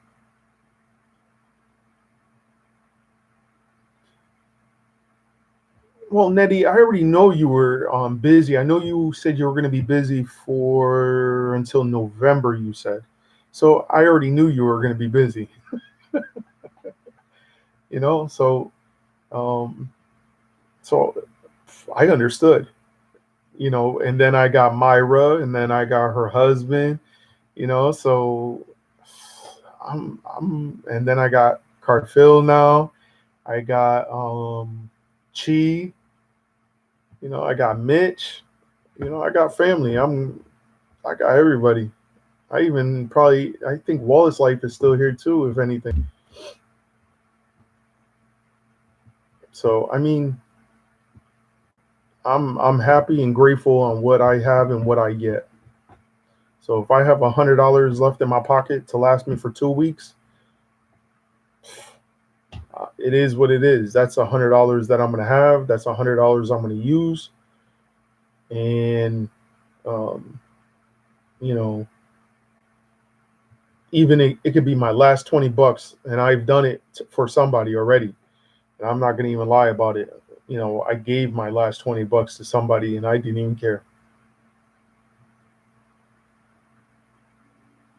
well, Nettie, I already know you were busy. I know you said you were going to be busy for until November, you said. So I already knew you were going to be busy, you know? Um, so I understood, and then I got Myra and then I got her husband, so and then I got Cartfill now. I got Chi, I got Mitch, I got family. I got everybody. I think Wallace Life is still here too, if anything. So I mean, I'm happy and grateful on what I have and what I get. So if I have $100 left in my pocket to last me for 2 weeks, it is what it is. That's $100 that I'm gonna have. That's $100 I'm gonna use, and um, you know, even it could be my last $20, and I've done it for somebody already, and I'm not gonna even lie about it. I gave my last $20 to somebody, and I didn't even care.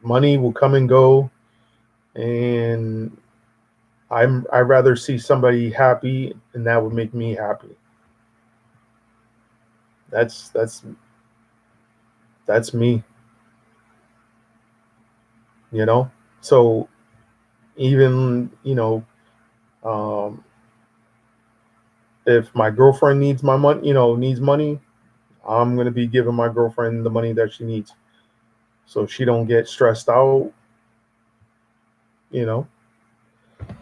Money will come and go, and I'd rather see somebody happy, and that would make me happy. That's me, you know. So even um, if my girlfriend needs my money, needs money, I'm gonna be giving my girlfriend the money that she needs. so she don't get stressed out, you know.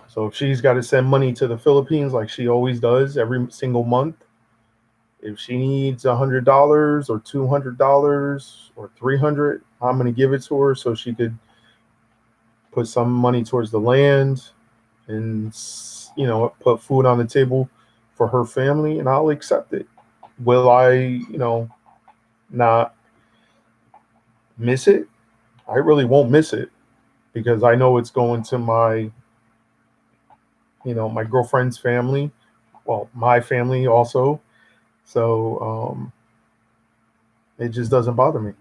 So if she's got to send money to the Philippines like she always does every single month, if she needs $100 or $200 or 300, I'm gonna give it to her so she could put some money towards the land and put food on the table for her family, and I'll accept it. Will I, not miss it? I really won't miss it because I know it's going to my girlfriend's family, well, my family also. So it just doesn't bother me.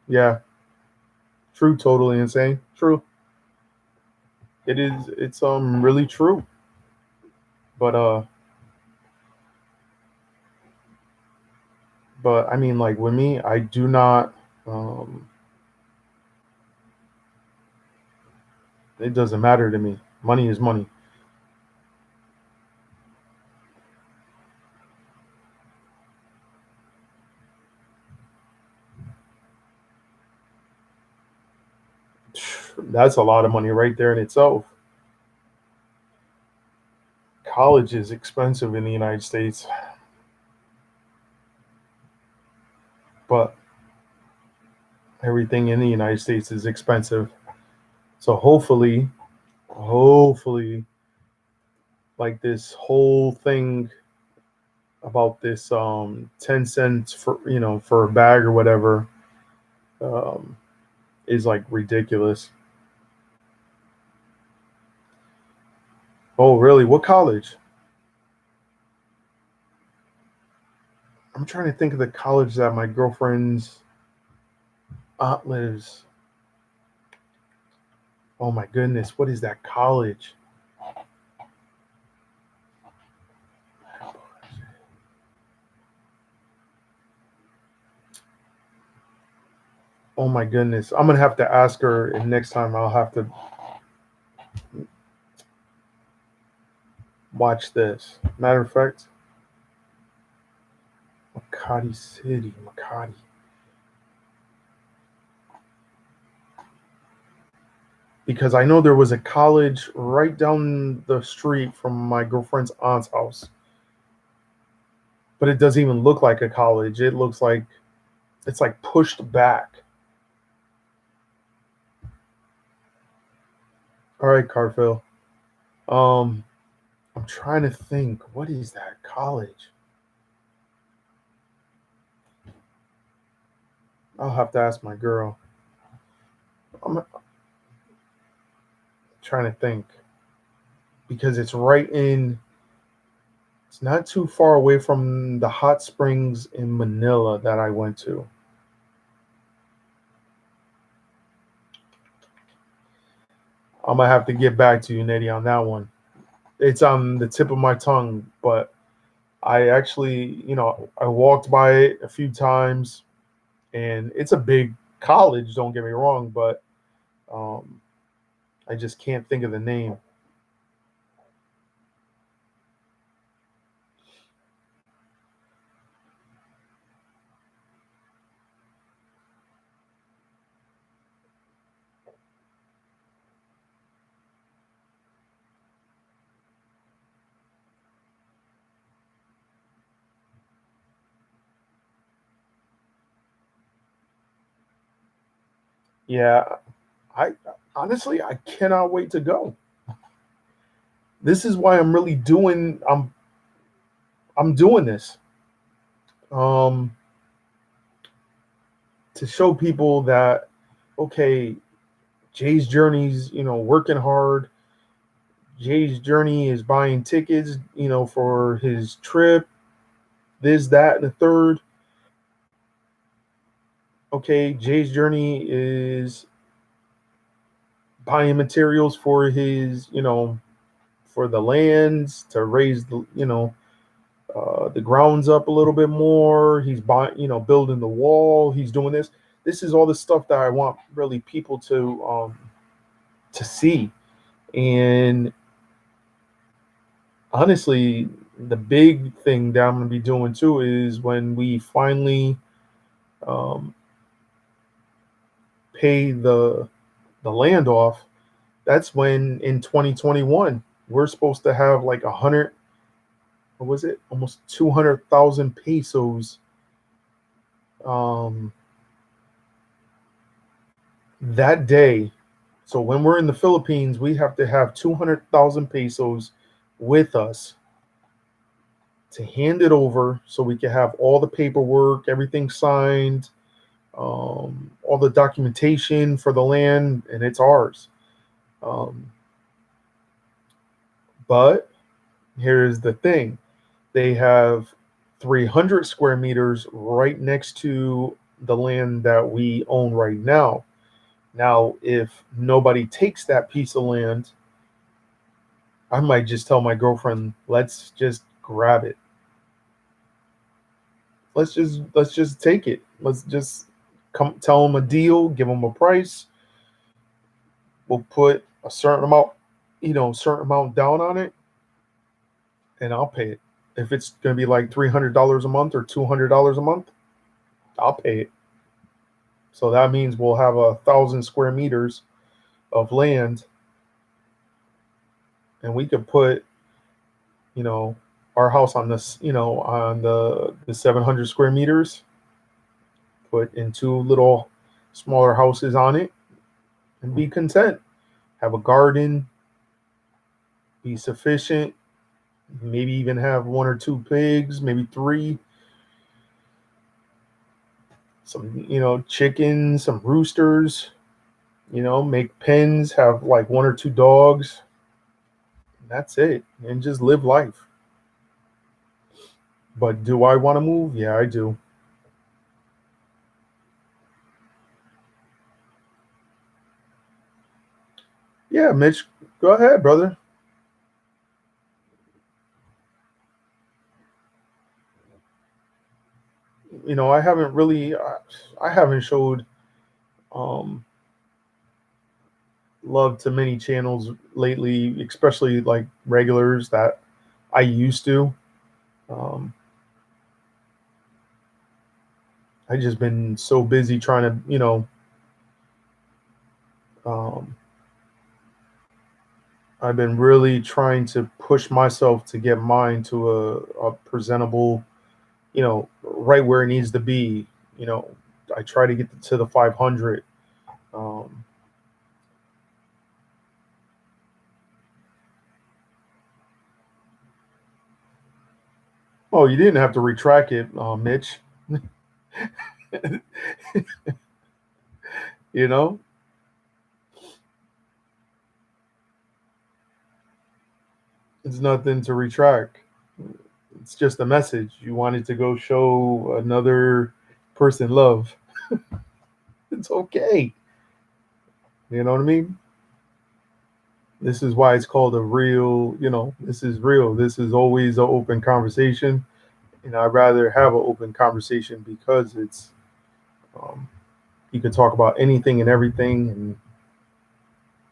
Yeah, true, totally insane. True. It is. It's really true. But I mean, like with me, I do not. Um, it doesn't matter to me. Money is money. That's a lot of money right there in itself. College is expensive in the United States, but everything in the United States is expensive. So hopefully, like this whole thing about this 10 cents for a bag or whatever um is like ridiculous. Oh, really? What college? I'm trying to think of the college that my girlfriend's aunt lives. Oh my goodness, what is that college? Oh my goodness. I'm gonna have to ask her, and next time I'll have to watch this. Matter of fact, Makati City, Makati. Because I know there was a college right down the street from my girlfriend's aunt's house. But it doesn't even look like a college. It looks like it's like pushed back. All right, Carphil. Um, I'm trying to think. What is that college? I'll have to ask my girl. I'm trying to think because it's right in. It's not too far away from the hot springs in Manila that I went to. I'm gonna have to get back to you, Nettie, on that one. It's on the tip of my tongue, but I actually, I walked by it a few times, and it's a big college. Don't get me wrong, but um, I just can't think of the name. Yeah, I honestly I cannot wait to go. This is why I'm doing this. Um, to show people that okay, Jay's journey's, working hard. Jay's journey is buying tickets, for his trip, this, that, and the third. Okay, Jay's journey is buying materials for his, for the lands to raise the grounds up a little bit more. He's buying, building the wall. He's doing this. This is all the stuff that I want really people to see. And honestly, the big thing that I'm going to be doing too is when we finally um, pay the land off. That's when in 2021 we're supposed to have like 100. What was it? Almost 200,000 pesos. Um, that day. So when we're in the Philippines, we have to have 200,000 pesos with us to hand it over so we can have all the paperwork, everything signed, all the documentation for the land, and it's ours. Um, but here's the thing, they have 300 square meters right next to the land that we own right now. Now, if nobody takes that piece of land, I might just tell my girlfriend, let's just grab it. Let's just take it. Let's just come tell them a deal, give them a price. We'll put a certain amount, certain amount down on it, and I'll pay it. If it's going to be like $300 a month or $200 a month, I'll pay it. So that means we'll have 1,000 square meters of land, and we could put, you know, our house on this, on the 700 square meters, put in two little smaller houses on it, and be content. Have a garden, be sufficient. Maybe even have one or two pigs, maybe three. Some, chickens, some roosters. Make pens. Have like one or two dogs. That's it, and just live life. But do I want to move? Yeah, I do. Yeah, Mitch, go ahead, brother. I haven't really, I haven't showed um, love to many channels lately, especially like regulars that I used to. Um, I just been so busy trying to, um, I've been really trying to push myself to get mine to a presentable, right where it needs to be. You know, I try to get to the 500. Um, oh, you didn't have to retract it, Mitch. you know, it's nothing to retract. It's just a message. You wanted to go show another person love. It's okay. You know what I mean? This is why it's called a real, this is real. This is always an open conversation. And I'd rather have an open conversation because um, you can talk about anything and everything and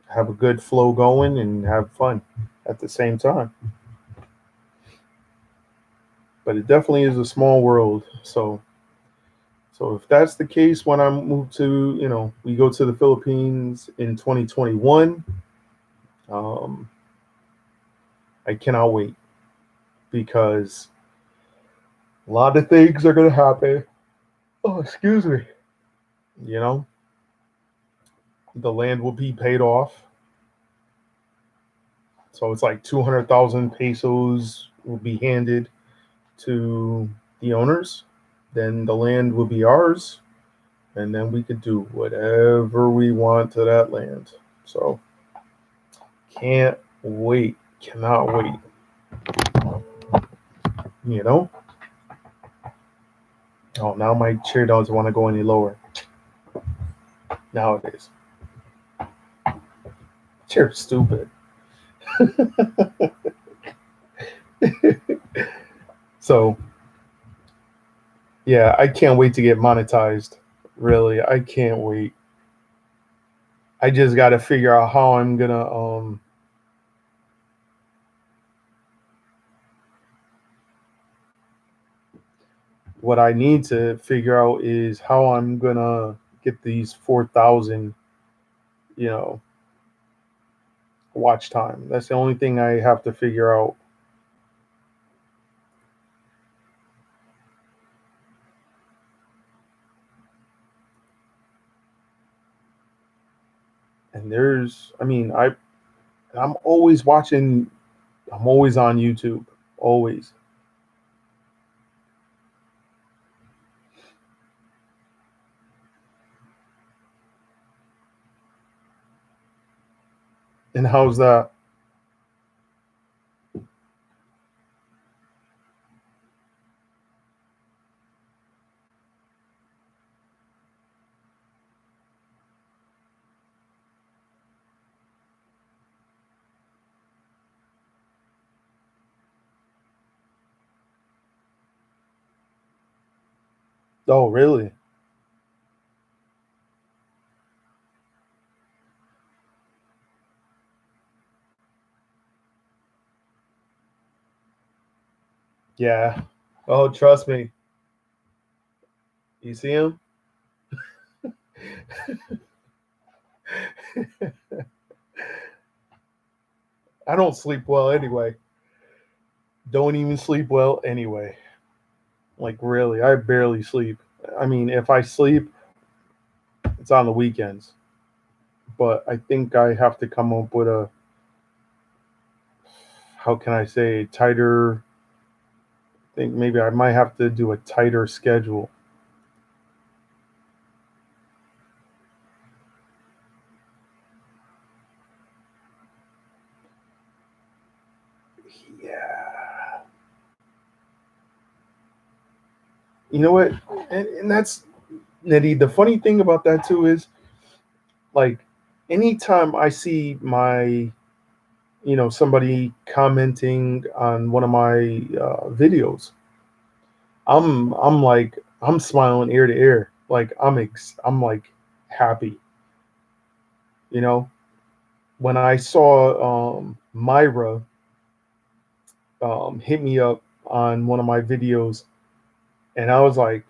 have a good flow going and have fun at the same time. But it definitely is a small world. So if that's the case, when I move to, we go to the Philippines in 2021, um, I cannot wait because a lot of things are going to happen. Oh, excuse me. You know, the land will be paid off. So it's like 200,000 pesos will be handed to the owners. Then the land will be ours. And then we could do whatever we want to that land. So can't wait. Cannot wait. You know? Oh, now my chair doesn't want to go any lower. Nowadays. Chair's stupid. So yeah, I can't wait to get monetized. Really, I can't wait. I just got to figure out how I'm gonna what I need to figure out is how I'm gonna get these 4,000, you know, watch time. That's the only thing I have to figure out. And I'm always watching. I'm always on YouTube, always. And how's that? Oh, really? Yeah. Oh, trust me. You see him? I don't sleep well anyway. Don't even sleep well anyway. Like, really, I barely sleep. I mean, if I sleep, it's on the weekends. But I think I have to come up with a, how can I say, tighter. I think maybe I might have to do a tighter schedule. Yeah. You know what? And that's Nitty. The funny thing about that too is, like, anytime I see somebody commenting on one of my videos, I'm smiling ear to ear. Like, I'm like happy. You know, when I saw Myra hit me up on one of my videos, and I was like,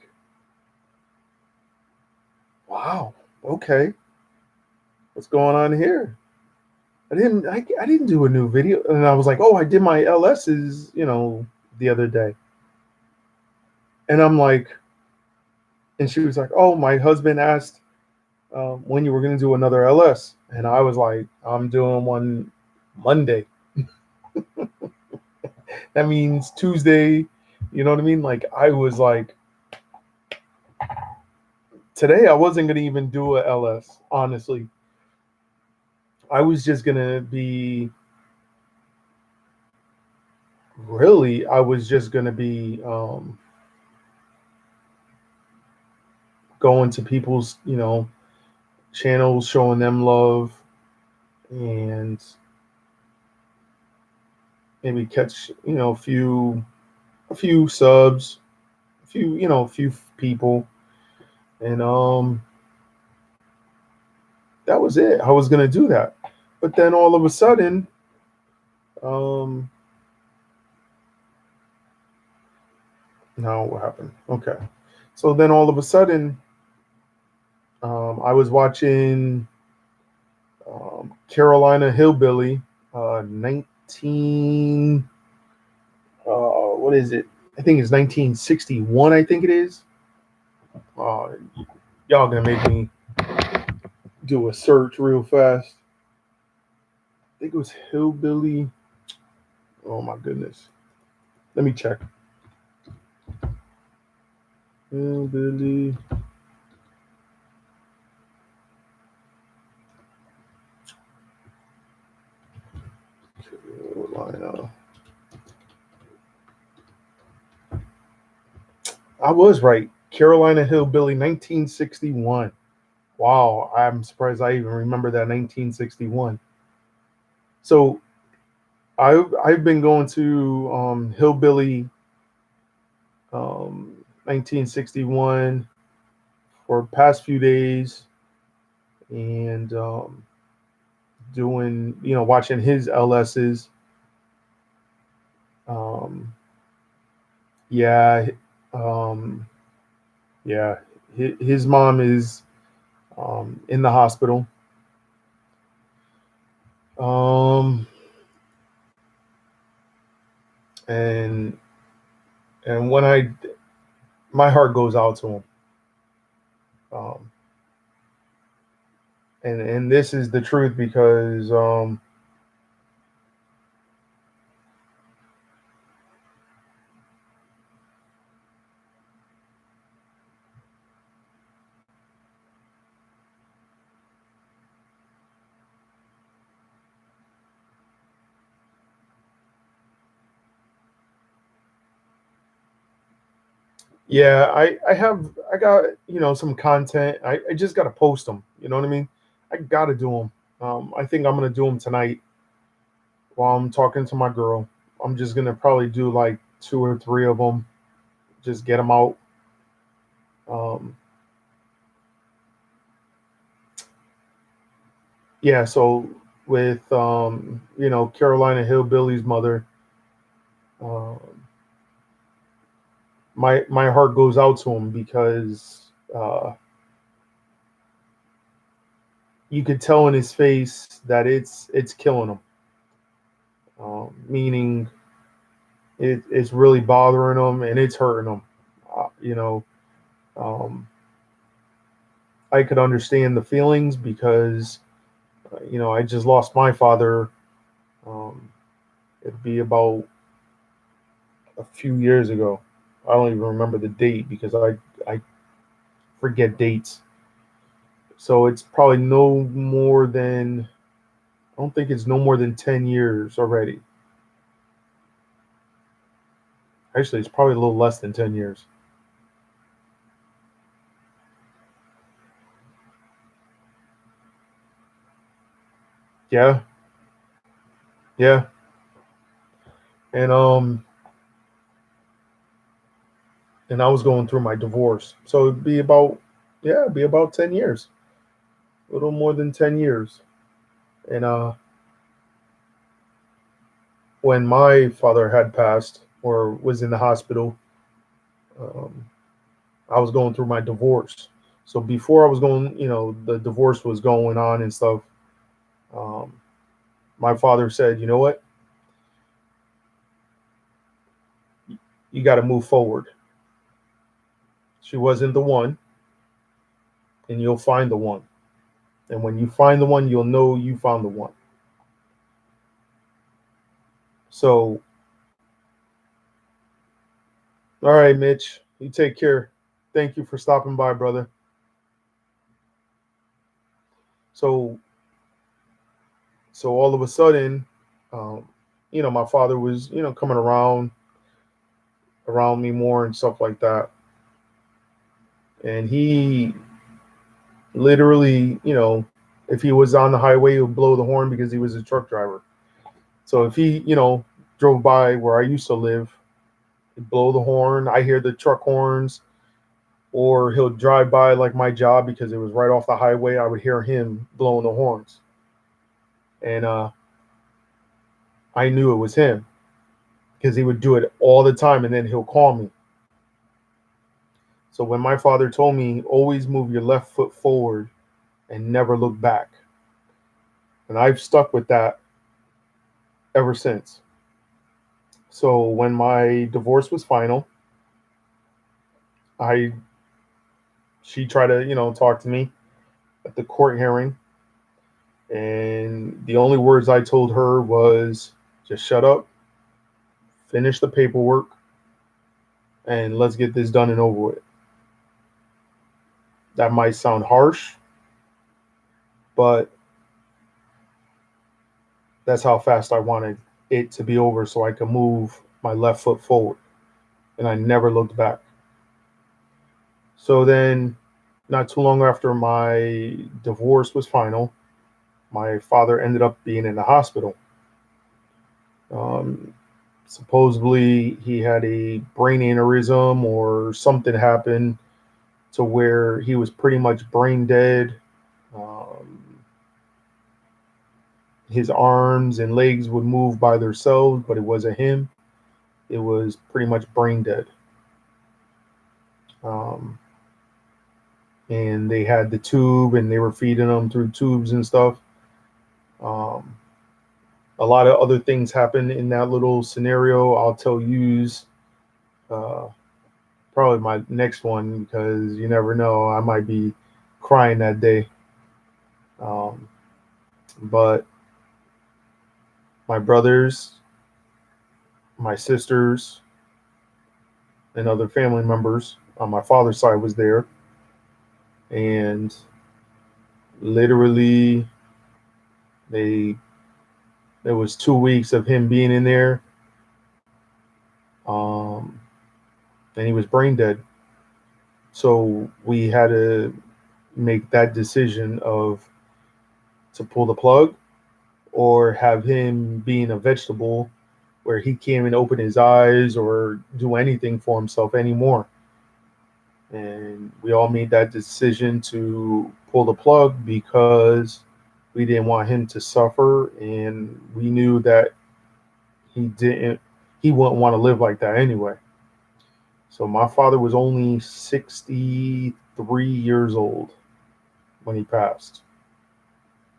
wow, okay, what's going on here? I didn't do a new video, and I was like, oh, I did my LS's, the other day, and I'm like, and she was like, oh, my husband asked when you were going to do another LS, and I was like, I'm doing one Monday. That means Tuesday. You know what I mean? Like, I was like, today I wasn't going to even do a LS. Honestly, I was just going to be really. I was just going to be going to people's channels, showing them love, and maybe catch a few subs, a few people, and that was it. I was gonna do that, but then all of a sudden, um, now what happened? Okay, so then all of a sudden, I was watching Carolina Hillbilly, 19. What is it? I think it's 1961. I think it is. Uh, y'all gonna make me do a search real fast. I think it was Hillbilly. Oh my goodness. Let me check. Hillbilly. Carolina. I was right. Carolina Hillbilly 1961. Wow, I'm surprised I even remember that 1961. So I've been going to Hillbilly 1961 for the past few days, and doing watching his LSs. Um, yeah, Um, yeah, his mom is in the hospital. Um, and when my heart goes out to him. Um, and this is the truth because yeah, I got some content. I just got to post them. You know what I mean? I got to do them. I think I'm gonna do them tonight while I'm talking to my girl. I'm just gonna probably do like two or three of them. Just get them out. Um, yeah. So with Carolina Hillbilly's mother, um, my heart goes out to him because you could tell in his face that it's killing him. Meaning it's really bothering him and it's hurting him. Uh, you know, um, I could understand the feelings because I just lost my father. Um, it'd be about a few years ago. I don't even remember the date because I forget dates. So it's probably no more than I don't think it's no more than 10 years already. Actually, it's probably a little less than 10 years. Yeah, yeah, and I was going through my divorce, so it'd be about 10 years, a little more than 10 years. And when my father had passed or was in the hospital, um, I was going through my divorce. So before I was going, the divorce was going on and stuff. Um, my father said, "You know what? You got to move forward. She wasn't the one, and you'll find the one. And when you find the one, you'll know you found the one." So, all right, Mitch, you take care. Thank you for stopping by, brother. So, all of a sudden, um, my father was, coming around me more and stuff like that. And he literally, if he was on the highway, he would blow the horn because he was a truck driver. So if he, drove by where I used to live, he'd blow the horn. I hear the truck horns, or he'll drive by like my job because it was right off the highway. I would hear him blowing the horns, and I knew it was him because he would do it all the time, and then he'll call me. So when my father told me, always move your left foot forward and never look back, and I've stuck with that ever since. So when my divorce was final, I she tried to, talk to me at the court hearing, and the only words I told her was just shut up, finish the paperwork, and let's get this done and over with. That might sound harsh, but that's how fast I wanted it to be over so I could move my left foot forward. And I never looked back. So then, not too long after my divorce was final, my father ended up being in the hospital. Um, Supposedly, he had a brain aneurysm or something happened to where he was pretty much brain dead. Um, his arms and legs would move by themselves, but it wasn't him. It was pretty much brain dead. Um, and they had the tube and they were feeding them through tubes and stuff. Um, a lot of other things happened in that little scenario. I'll tell yous uh, probably my next one because you never know. I might be crying that day. Um, but my brothers, my sisters, and other family members on my father's side was there. And literally, they there was 2 weeks of him being in there, um, and he was brain dead. So we had to make that decision of to pull the plug or have him being a vegetable where he can't even open his eyes or do anything for himself anymore. And we all made that decision to pull the plug because we didn't want him to suffer, and we knew that he didn't he wouldn't want to live like that anyway. So my father was only 63 years old when he passed.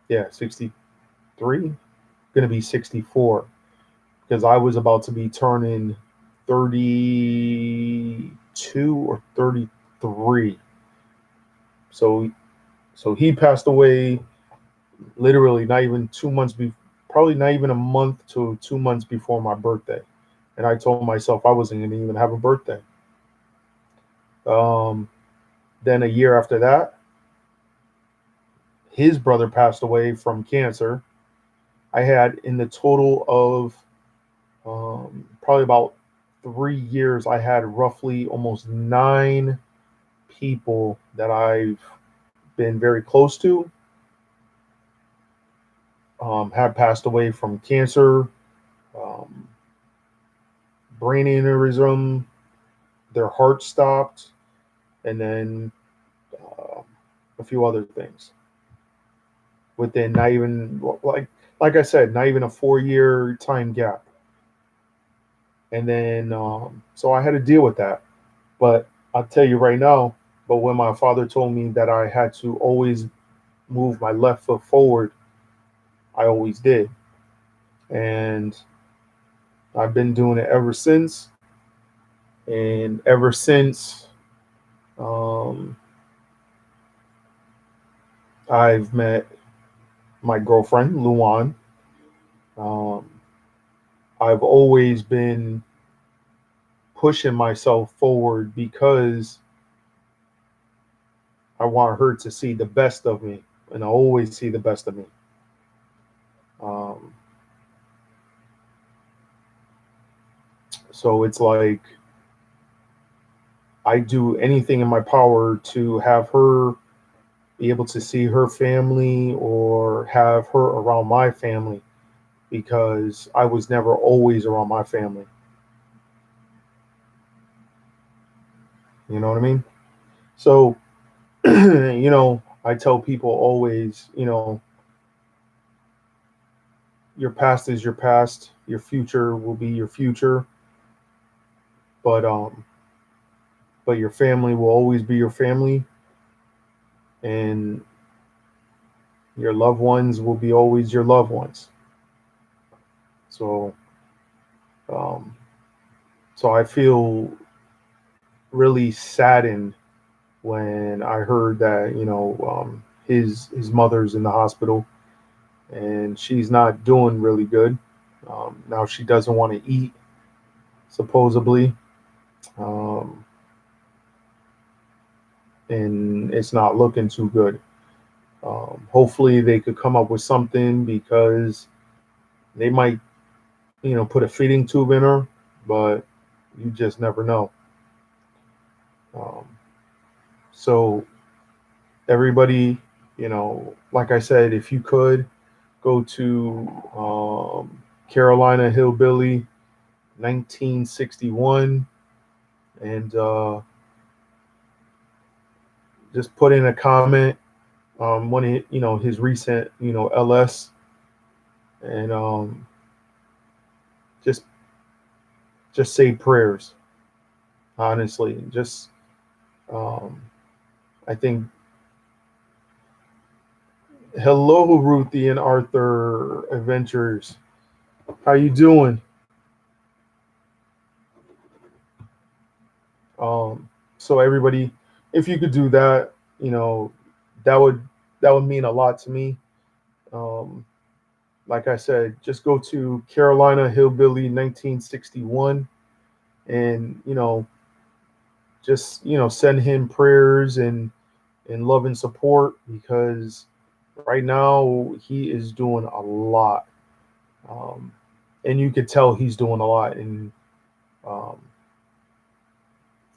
Yeah, 63, gonna be 64 because I was about to be turning 32 or 33. So he passed away literally not even 2 months probably not even a month to 2 months before my birthday. And I told myself I wasn't going to even have a birthday. Um, then a year after that, his brother passed away from cancer. I had in the total of probably about 3 years, I had roughly almost 9 people that I've been very close to have passed away from cancer, um, brain aneurysm, their heart stopped, and then uh, a few other things within not even like I said, not even a 4 year time gap. And then so I had to deal with that. But I'll tell you right now. But when my father told me that I had to always move my left foot forward, I always did, and I've been doing it ever since. And ever since um, I've met my girlfriend Luan. Um, I've always been pushing myself forward because I want her to see the best of me, and I always see the best of me. Um, so it's like I do anything in my power to have her be able to see her family or have her around my family because I was never always around my family. You know what I mean? So, I tell people always, your past is your past, your future will be your future, but your family will always be your family, and your loved ones will be always your loved ones. So, um, I feel really saddened when I heard that his mother's in the hospital and she's not doing really good. Now she doesn't want to eat, supposedly, um, and it's not looking too good. Hopefully, they could come up with something because they might, put a feeding tube in her, but you just never know. Um, so everybody, like I said, if you could go to Carolina Hillbilly 1961 and just put in a comment when his recent LS, and just say prayers. Honestly, just I think, hello, Ruthie and Arthur Adventures. How you doing? Um, so everybody, if you could do that, you know, that would that would mean a lot to me. Um, like I said, just go to Carolina Hillbilly 1961, and just send him prayers and love and support, because right now he is doing a lot, um, and you could tell he's doing a lot, and um,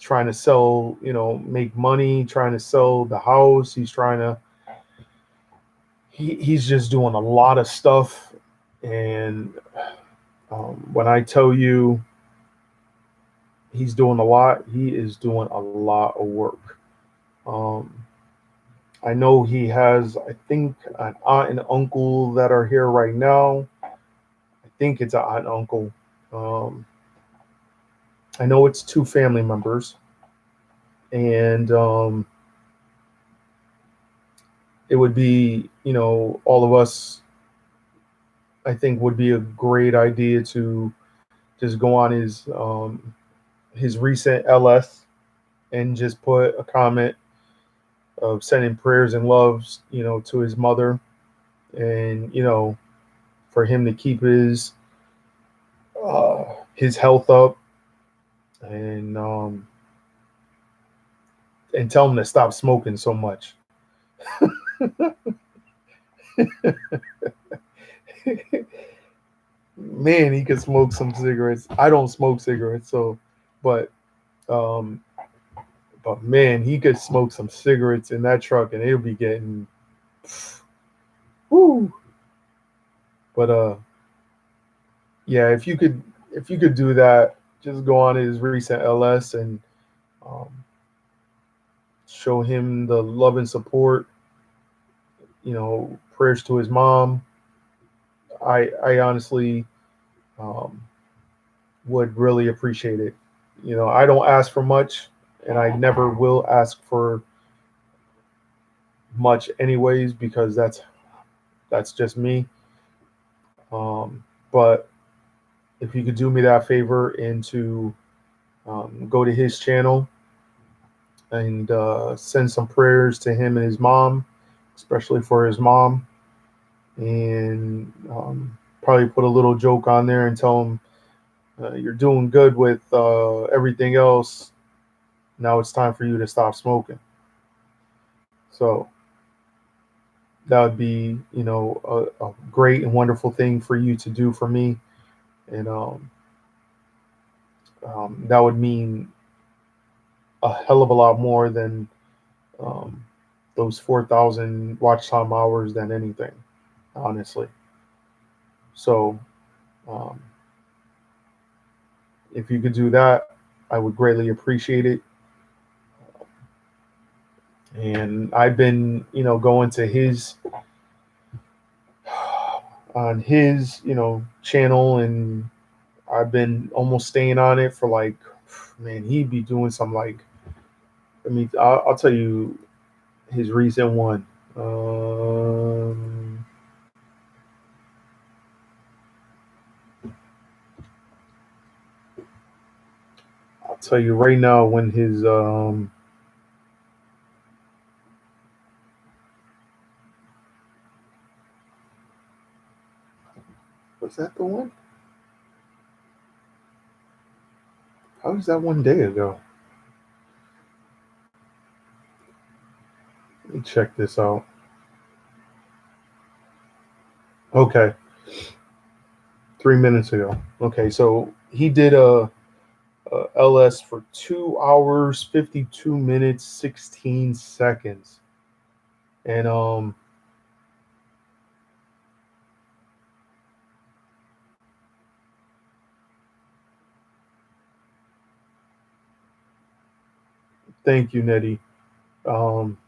trying to sell, make money, trying to sell the house. He's trying to, he's just doing a lot of stuff. And when I tell you he's doing a lot, he is doing a lot of work. Um, I know he has, I think, an aunt and uncle that are here right now. I think it's an aunt and uncle. Um, I know it's two family members, and it would be, all of us, I think, would be a great idea to just go on his recent LS and just put a comment of sending prayers and loves, to his mother, and for him to keep his health up, and and tell him to stop smoking so much. Man, he could smoke some cigarettes. I don't smoke cigarettes, so, but um, but man, he could smoke some cigarettes in that truck, and it'll be getting, whoo. But yeah, if you could do that, just go on his recent LS and um, show him the love and support. Prayers to his mom. I honestly um, would really appreciate it. I don't ask for much, and I never will ask for much anyways, because that's just me. But if you could do me that favor and to go to his channel and send some prayers to him and his mom, especially for his mom, and probably put a little joke on there and tell him, you're doing good with everything else. Now it's time for you to stop smoking. So that would be, a great and wonderful thing for you to do for me, and that would mean a hell of a lot more than um, those 4,000 watch time hours than anything, honestly. So um, if you could do that, I would greatly appreciate it. And I've been, going to his on his, channel, and I've been almost staying on it for like, man, he'd be doing some like, I mean, I'll tell you his recent one. Um, I'll tell you right now when his was that the one? How was that one day ago? Let me check this out. Okay, 3 minutes ago. Okay, so he did a LS for 2 hours, 52 minutes, 16 seconds, and thank you, Nettie. Um,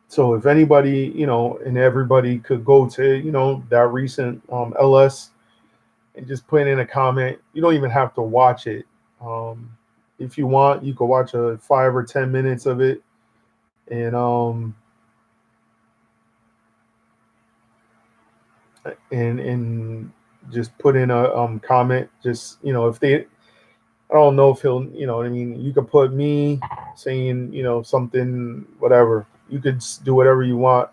so if anybody, and everybody could go to, that recent LS and just put in a comment. You don't even have to watch it. Um, if you want, you could watch a 5 or 10 minutes of it, and and just put in a comment. Just if they, I don't know if he'll, what I mean. You could put me saying something, whatever. You could do whatever you want.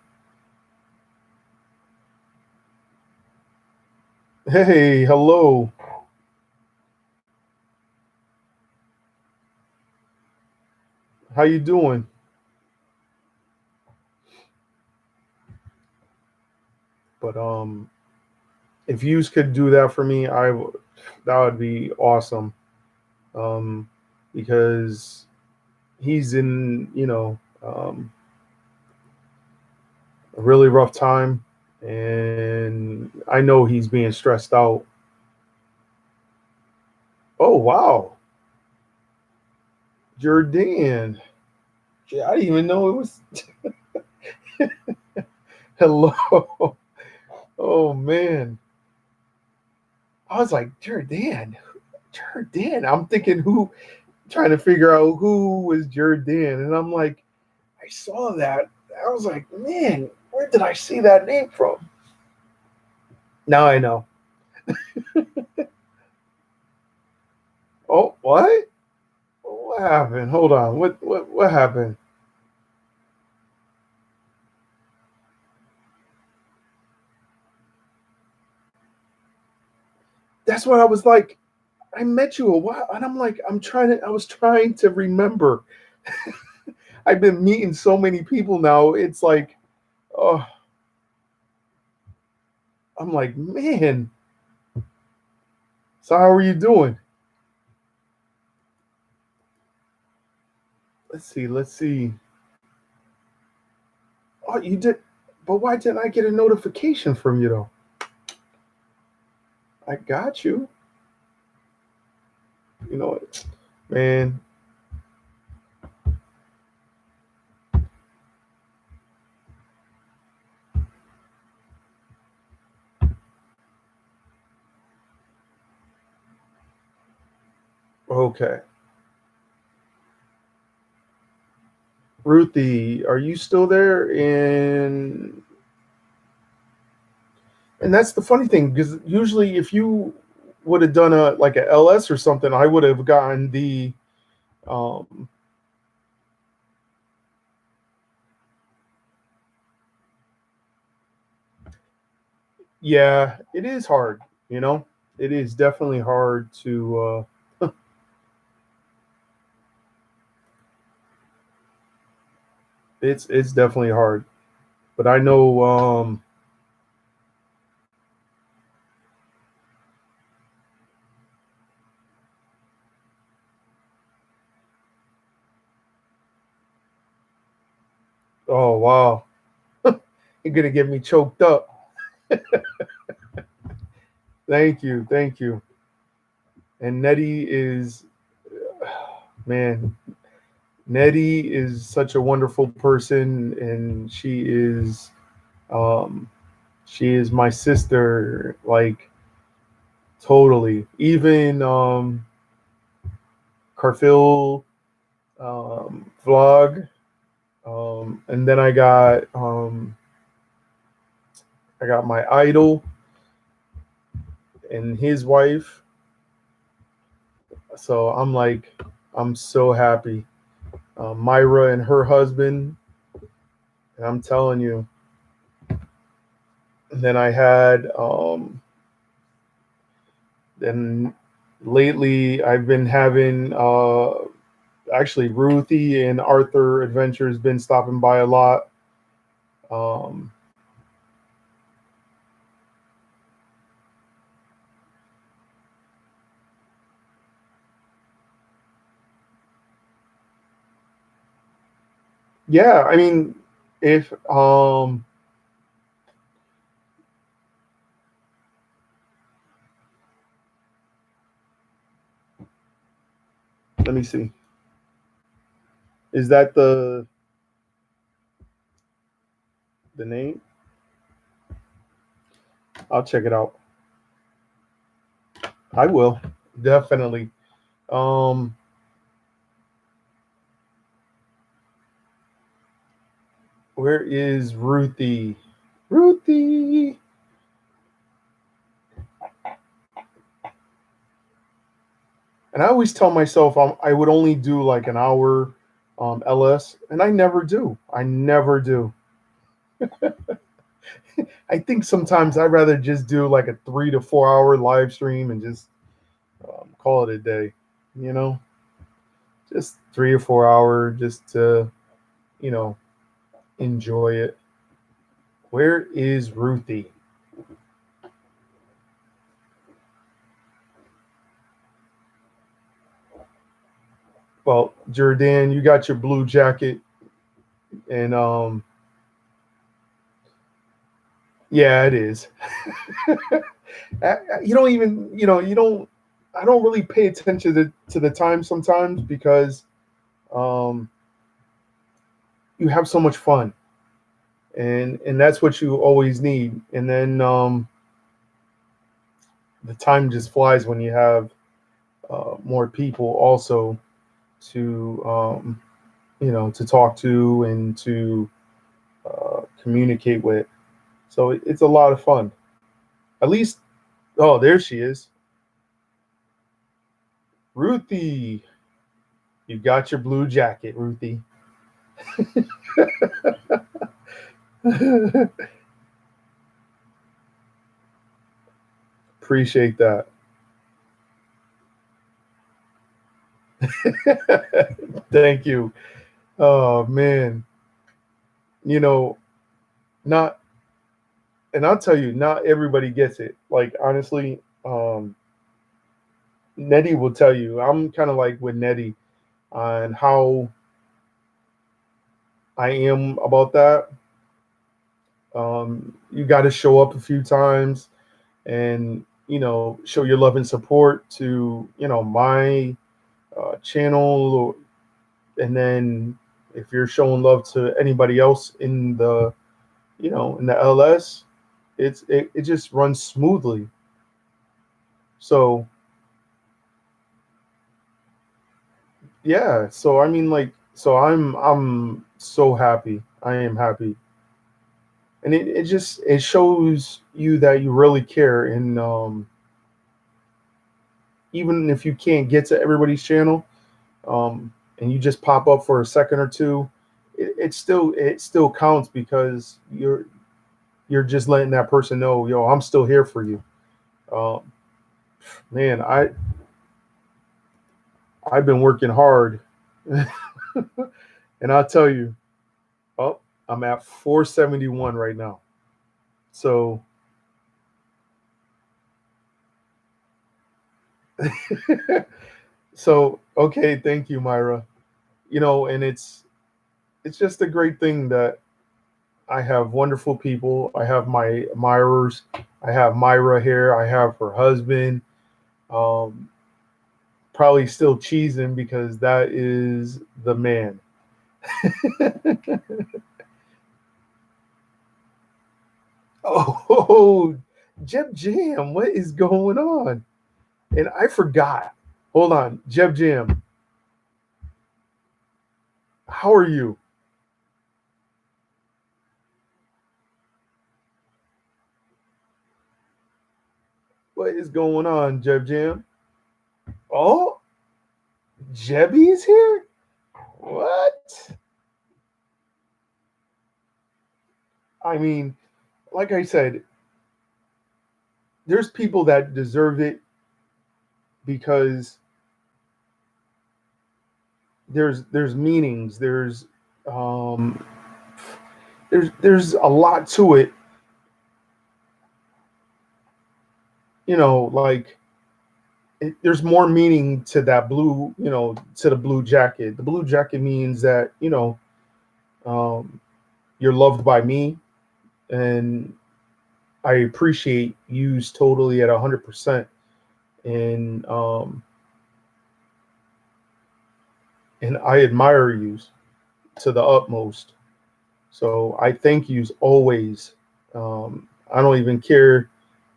Hey, hello. How you doing? But if you could do that for me, that would be awesome. Um, because he's in, a really rough time, and I know he's being stressed out. Oh wow, Jordan. Yeah, I didn't even know it was. Hello. Oh man, I was like Jordan. Jordan. I'm thinking who, trying to figure out who was Jordan, and I'm like, I saw that. I was like, man, where did I see that name from? Now I know. Oh, what? What happened? Hold on. What happened? That's what I was like. I met you a while, and I'm like, I was trying to remember. I've been meeting so many people now. It's like, oh, I'm like, man. So how are you doing? Let's see. Let's see. Oh, you did, but why didn't I get a notification from you though? I got you. You know what, man? Okay, Ruthie, are you still there? And that's the funny thing, because usually if you would have done a like a LS or something, I would have gotten the um yeah, it is hard, you know. It is definitely hard to it's definitely hard. But I know oh wow. You're gonna get me choked up. Thank you, thank you. And Nettie is, man, Nettie is such a wonderful person, and um, she is my sister, like totally. Even Carfil vlog, and then I got my idol and his wife. So I'm like, I'm so happy. Myra and her husband, and I'm telling you. And then I had then lately I've been having actually Ruthie and Arthur Adventures been stopping by a lot. Um, yeah, I mean, if let me see, is that the name? I'll check it out. I will definitely. Um, Where is Ruthie? Ruthie. And I always tell myself I would only do like an hour LS, and I never do. I never do. I think sometimes I'd rather just do like a 3 to 4 hour live stream and just call it a day. You know, just 3 or 4 hour, just to you know enjoy it. Where is Ruthie? Well, Jordan, you got your blue jacket, and yeah, it is. You don't even, you don't. I don't really pay attention to the time sometimes because um, you have so much fun, and that's what you always need. And then the time just flies when you have more people also to to talk to and to communicate with. So it's a lot of fun. At least, oh, there she is, Ruthie. You got your blue jacket, Ruthie. Appreciate that. Thank you. Oh man, you know, not, and I'll tell you, not everybody gets it. Like honestly, Nettie will tell you. I'm kind of like with Nettie on how I am about that. You got to show up a few times and show your love and support to my channel, and then if you're showing love to anybody else in the in the LS, it just runs smoothly. So yeah, so I mean, like, so I'm so happy. I am happy, and it just it shows you that you really care. And even if you can't get to everybody's channel, and you just pop up for a second or two, it still counts because you're just letting that person know, yo, I'm still here for you. Um, Man, I've been working hard, and I'll tell you, oh, I'm at 471 right now. So, so okay, thank you, Myra. And it's just a great thing that I have wonderful people. I have my admirers. I have Myra here. I have her husband. Um, Probably still cheesing because that is the man. Oh, Jeb Jam, what is going on? And I forgot. Hold on, Jeb Jam, how are you? What is going on, Jeb Jam? Oh, Jebby is here? What? I mean, like I said, there's people that deserve it because there's meanings, um there's a lot to it, like there's more meaning to that blue, to the blue jacket. The blue jacket means that, um, you're loved by me, and I appreciate yous totally at 100%, and I admire yous to the utmost. So I thank yous always. I don't even care.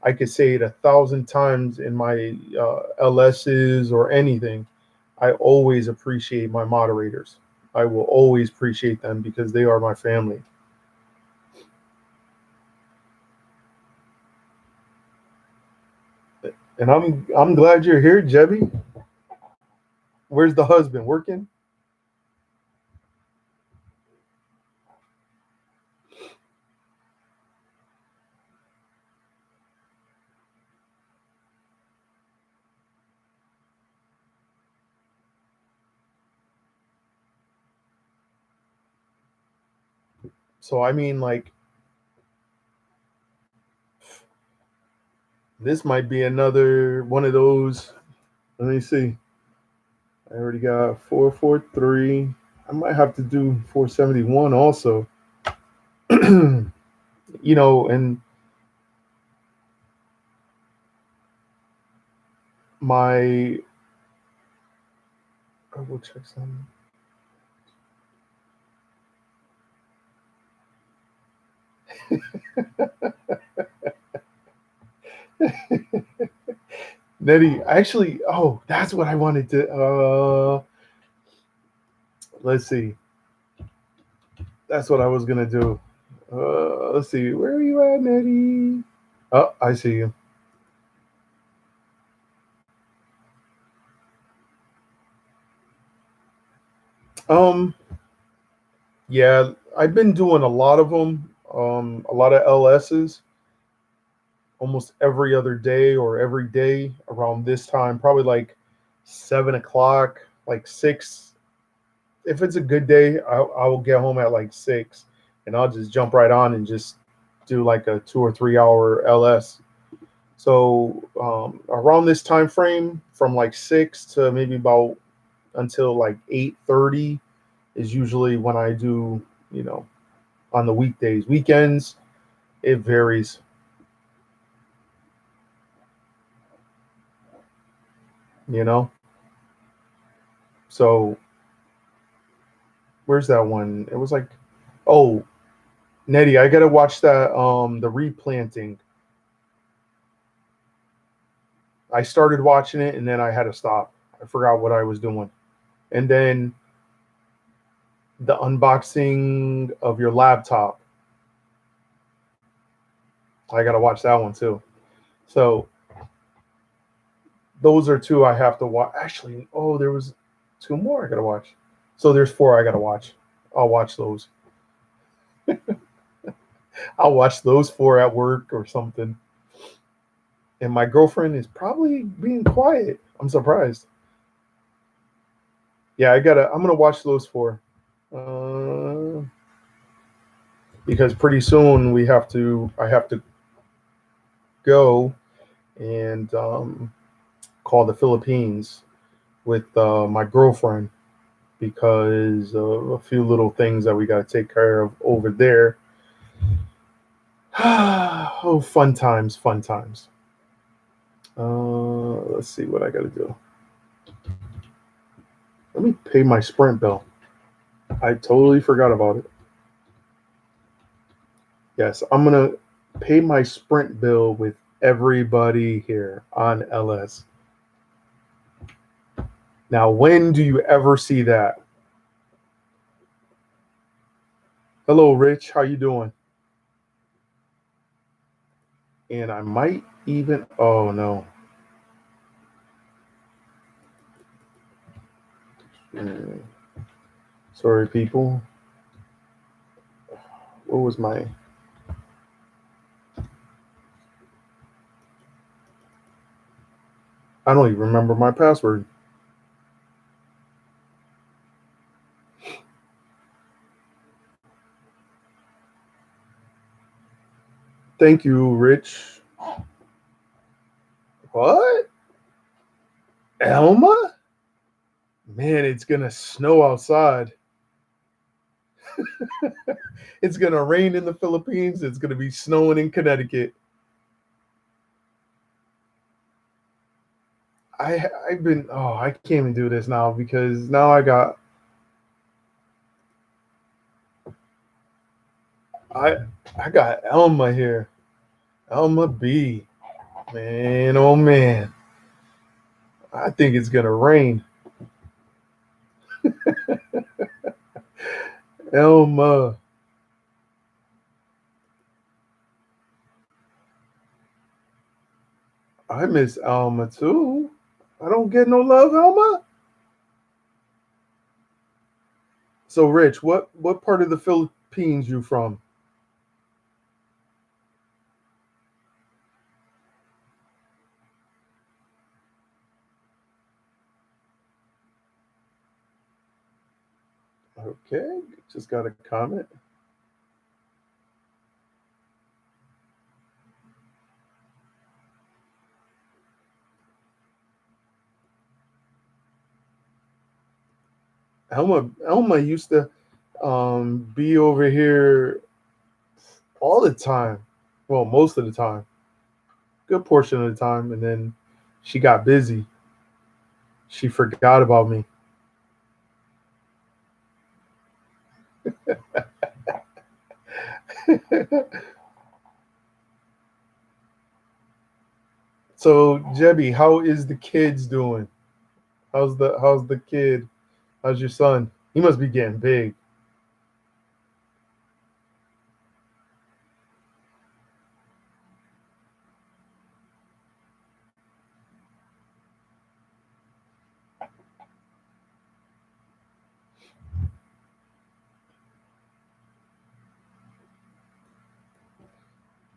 I could say it 1,000 times in my LSs or anything. I always appreciate my moderators. I will always appreciate them because they are my family. And I'm glad you're here, Jebby. Where's the husband? Working? So I mean, like, this might be another one of those. Let me see. I already got 443. I might have to do 471 also. And my I will check some. Nettie, actually, oh, that's what I wanted to. Let's see. That's what I was gonna do. Let's see. Where are you at, Nettie? Oh, I see you. Um, yeah, I've been doing a lot of them. A lot of LSs, almost every other day or every day around this time. Probably like 7 o'clock, like six. If it's a good day, I will get home at like six, and I'll just jump right on and just do like a 2 or 3 hour LS. So around this time frame, from like six to maybe about until like 8:30 is usually when I do, you know, on the weekdays. Weekends, it varies, you know. So where's that one? It was like, oh, Nettie, I gotta watch that the replanting. I started watching it and then I had to stop. I forgot what I was doing. And then the unboxing of your laptop. I gotta watch that one too. So those are two I have to watch. Actually, oh, there was two more I gotta watch. So there's four I gotta watch. I'll watch those. I'll watch those four at work or something. And my girlfriend is probably being quiet. I'm surprised. Yeah, I'm gonna watch those four. Uh, because pretty soon I have to go and call the Philippines with my girlfriend because of a few little things that we got to take care of over there. Oh, fun times, fun times. Let's see what I got to do. Let me pay my Sprint bill. I totally forgot about it. Yes, I'm gonna pay my Sprint bill with everybody here on LS. Now, when do you ever see that? Hello, Rich. How you doing? And I might even. Oh no. Mm, sorry, people. What was my? I don't even remember my password. Thank you, Rich. What? Elma? Man, it's gonna snow outside. It's gonna rain in the Philippines. It's gonna be snowing in Connecticut. I've been I can't even do this now because now I I got Elma here. Elma B. Man, oh man. I think it's gonna rain. Elma. I miss Alma too. I don't get no love, Alma. So, Rich, what part of the Philippines you from? Okay, just got a comment. Elma used to be over here all the time. Well, most of the time, good portion of the time, and then she got busy. She forgot about me. So, Jebby, how is the kids doing? How's the kid? How's your son? He must be getting big.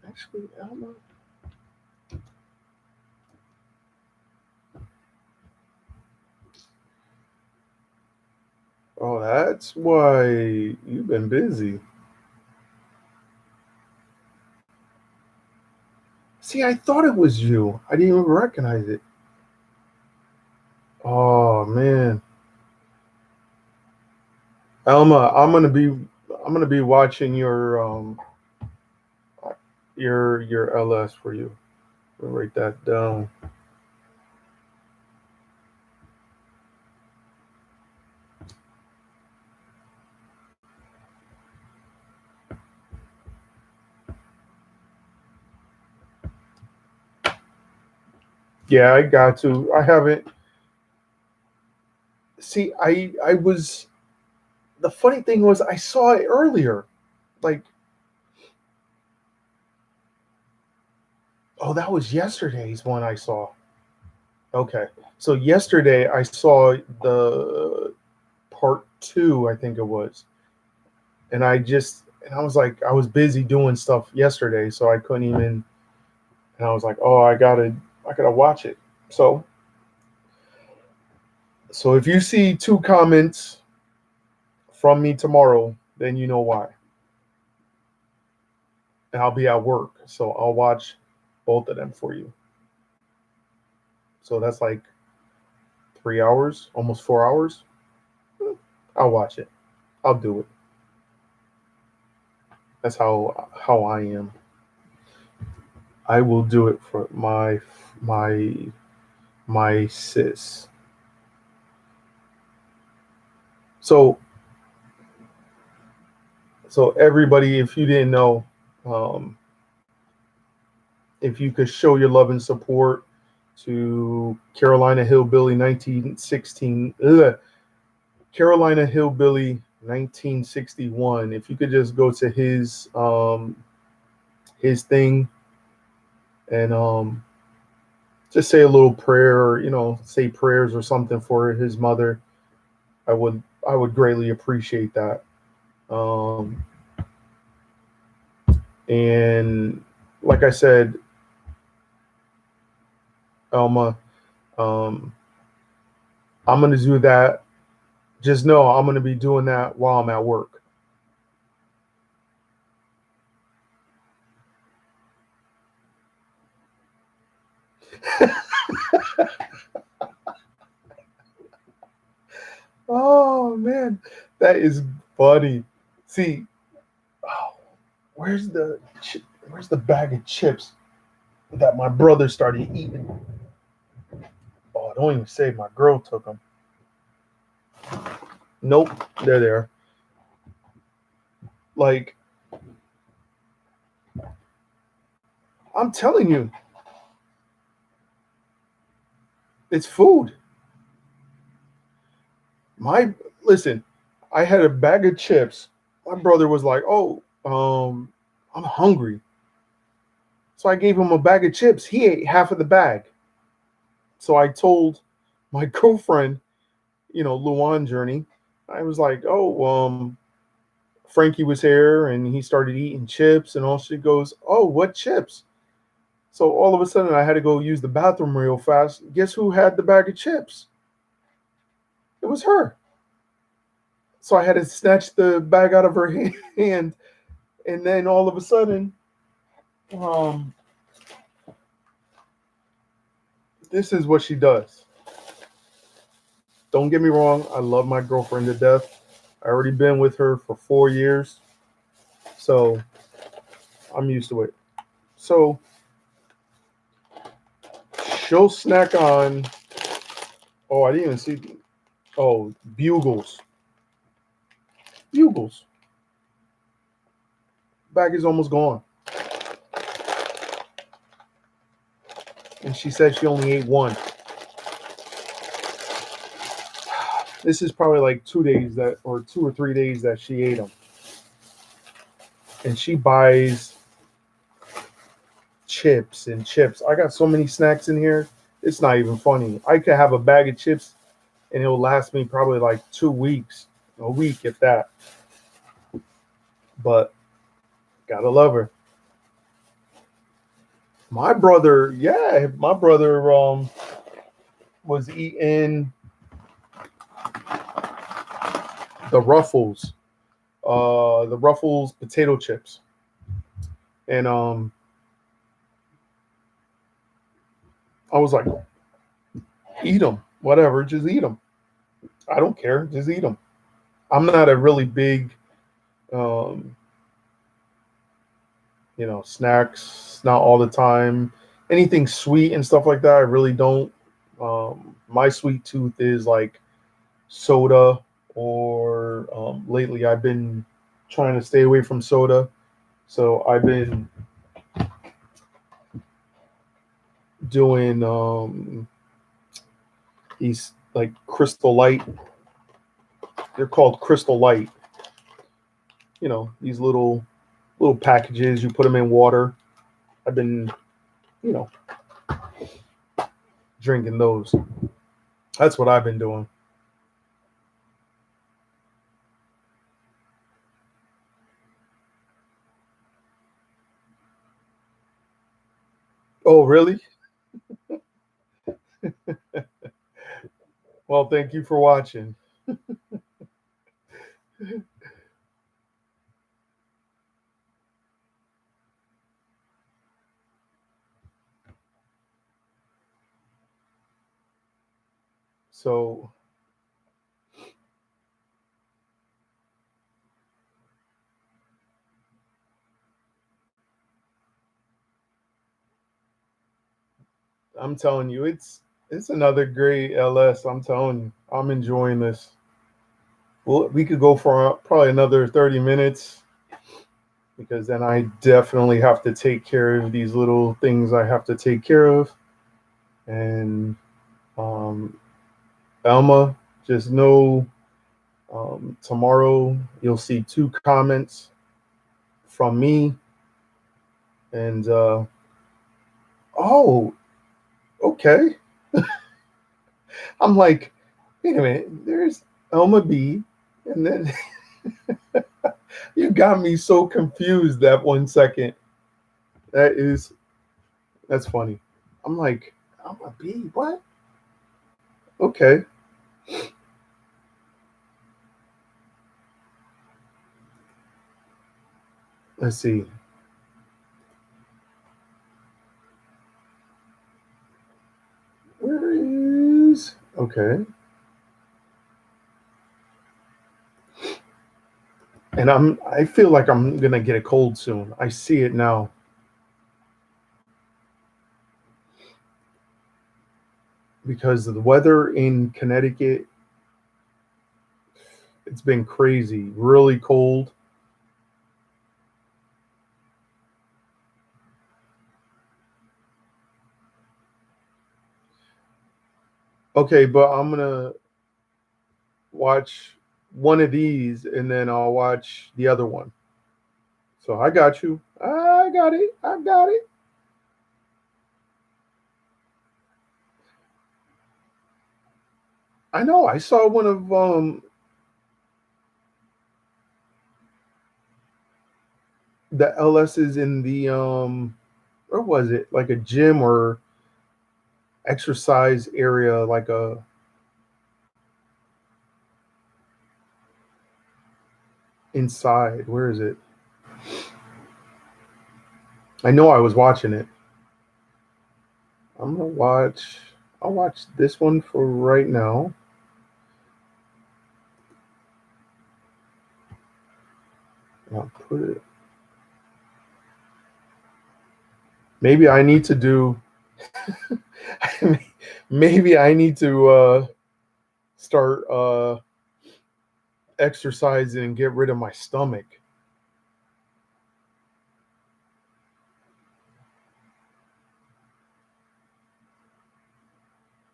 Actually, Elma. Oh, that's why you've been busy. See, I thought it was you. I didn't even recognize it. Oh man, Elma, I'm gonna be watching your LS for you. I'll write that down. Yeah, I got to. I haven't. See, I was. The funny thing was, I saw it earlier. Like, oh, that was yesterday's one I saw. Okay, so yesterday I saw the part two, I think it was, and I was like, I was busy doing stuff yesterday, so I couldn't even. And I was like, oh, I gotta watch it. So if you see two comments from me tomorrow, then you know why. And I'll be at work, so I'll watch both of them for you. So that's like 3 hours, almost 4 hours. I'll watch it. I'll do it. That's how I am. I will do it for my my sis. So so everybody, if you didn't know, um, if you could show your love and support to Carolina Hillbilly 1916, Carolina Hillbilly 1961. If you could just go to his thing and just say a little prayer, or say prayers or something for his mother, I would greatly appreciate that. Um, and like I said, Elma, um, I'm gonna do that. Just know I'm gonna be doing that while I'm at work. Oh man, that is funny. See, oh, where's the where's the bag of chips that my brother started eating? Oh, don't even say my girl took them. Nope, they're there. Like, I'm telling you, it's food. My Listen, I had a bag of chips. My brother was like, "Oh, I'm hungry." So I gave him a bag of chips. He ate half of the bag. So I told my girlfriend, Luan Journey, I was like, oh, Frankie was here and he started eating chips, and all she goes, oh, what chips? So all of a sudden I had to go use the bathroom real fast. Guess who had the bag of chips? It was her. So I had to snatch the bag out of her hand, and then all of a sudden, um, this is what she does. Don't get me wrong, I love my girlfriend to death. I already been with her for 4 years, so I'm used to it. So she'll snack on. Oh, I didn't even see. Oh, bugles. Bugles. Bag is almost gone. And she said she only ate one. This is probably like 2 days that, or 2 or 3 days that she ate them. And she buys chips and chips. I got so many snacks in here. It's not even funny. I could have a bag of chips and it'll last me probably like 2 weeks, a week if that. But gotta love her. My brother was eating the Ruffles potato chips, and I was like, eat them, whatever, just eat them. I don't care, just eat them. I'm not a really big, um, snacks, not all the time. Anything sweet and stuff like that, I really don't. My sweet tooth is like soda, or lately I've been trying to stay away from soda. So I've been doing these like Crystal Light. They're called Crystal Light. These little packages. You put them in water. I've been, you know, drinking those. That's what I've been doing. Oh, really? Well, thank you for watching. So, I'm telling you, it's another great LS. I'm telling you, I'm enjoying this. Well, we could go for probably another 30 minutes, because then I definitely have to take care of these little things I have to take care of. And um, Elma, just know, tomorrow you'll see 2 comments from me. And oh, okay. I'm like, wait a minute, there's Elma B. And then you got me so confused that 1 second. That's funny. I'm like, Elma B, what? Okay. Let's see. Where is okay? And I feel like I'm gonna get a cold soon. I see it now. Because the weather in Connecticut, it's been crazy, really cold. Okay, but I'm gonna watch one of these and then I'll watch the other one. So I got you. I got it. I got it. I know. I saw one of the LSs in the where was it? Like a gym or exercise area, like a inside. Where is it? I know I was watching it. I'm gonna watch. I'll watch this one for right now. I'll put it. Maybe I need to do. Maybe I need to start exercising and get rid of my stomach.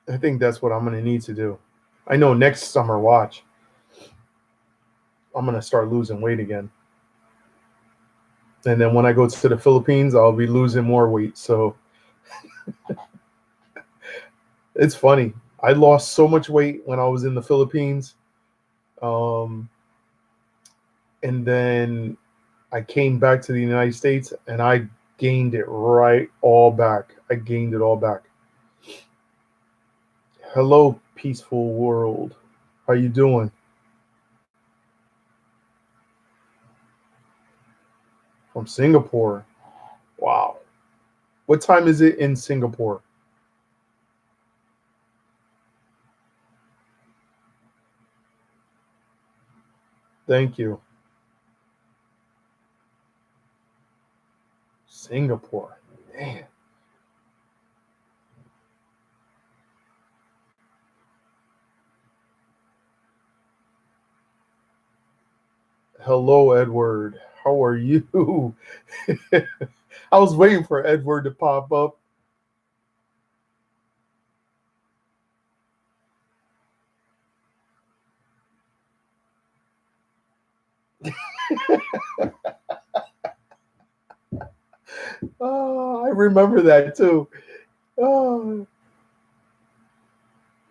I think that's what I'm gonna need to do. I know next summer, watch, I'm gonna start losing weight again. And then when I go to the Philippines, I'll be losing more weight. So it's funny. I lost so much weight when I was in the Philippines. Um, and then I came back to the United States and I gained it right all back. I gained it all back. Hello, peaceful world. How you doing? From Singapore. Wow. What time is it in Singapore? Thank you. Singapore. Man. Hello, Edward. How are you? I was waiting for Edward to pop up. Oh, I remember that too. Oh,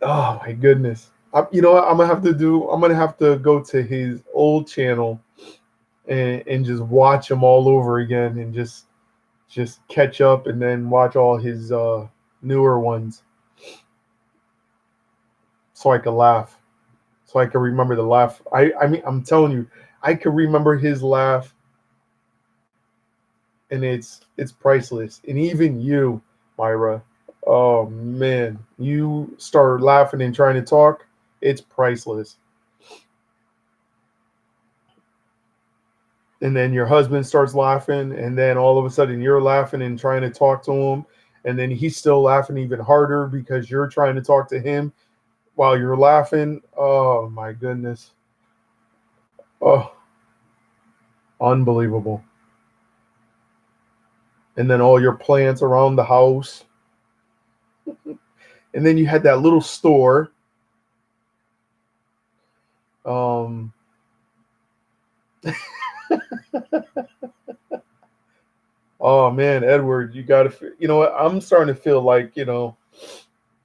oh my goodness. You know what? I'm gonna have to do. I'm gonna have to go to his old channel and just watch him all over again and just catch up and then watch all his newer ones so I could laugh, so I can remember the laugh. I mean, I'm telling you, I can remember his laugh, and it's priceless. And even you, Myra, oh man, you start laughing and trying to talk, it's priceless. And then your husband starts laughing, and then all of a sudden you're laughing and trying to talk to him, and then he's still laughing even harder because you're trying to talk to him while you're laughing. Oh my goodness. Oh, unbelievable. And then all your plants around the house. And then you had that little store. Um, oh man, Edward, you got to, you know what? I'm starting to feel like,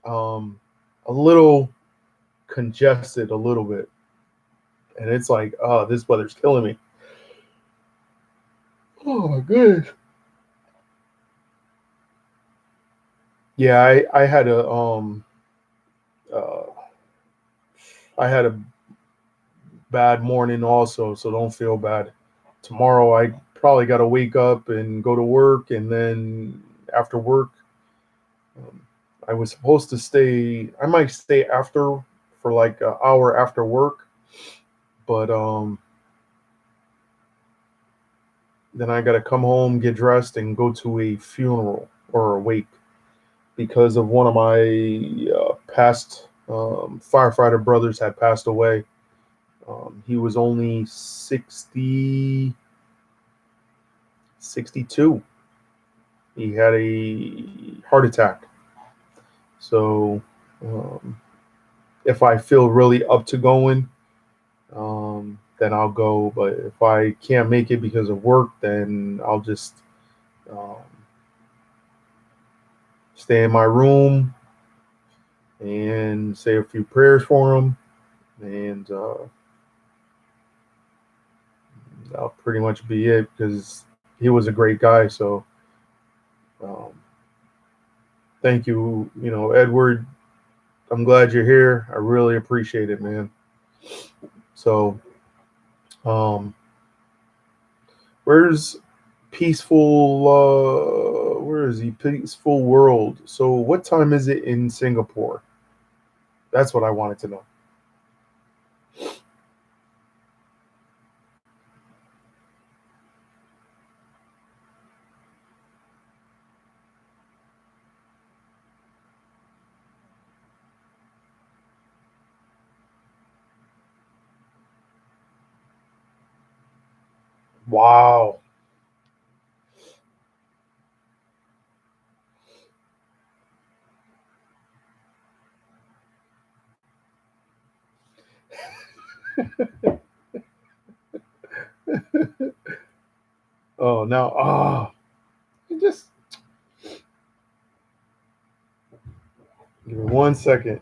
um, a little congested a little bit. And it's like, oh, this weather's killing me. Oh my goodness. Yeah, uh, I had a bad morning also, so don't feel bad. Tomorrow I probably got to wake up and go to work, and then after work, um, I was supposed to stay. I might stay after for like an hour after work, but then I got to come home, get dressed, and go to a funeral or a wake because of one of my past firefighter brothers had passed away. He was only 62. He had a heart attack. So um, if I feel really up to going, then I'll go. But if I can't make it because of work, then I'll just um, stay in my room, and say a few prayers for him, and that'll pretty much be it because he was a great guy. So um, thank you, Edward. I'm glad you're here. I really appreciate it, man. So um, where's peaceful? Where is he? Peaceful world. So what time is it in Singapore? That's what I wanted to know. Wow. Oh, now, just give me 1 second.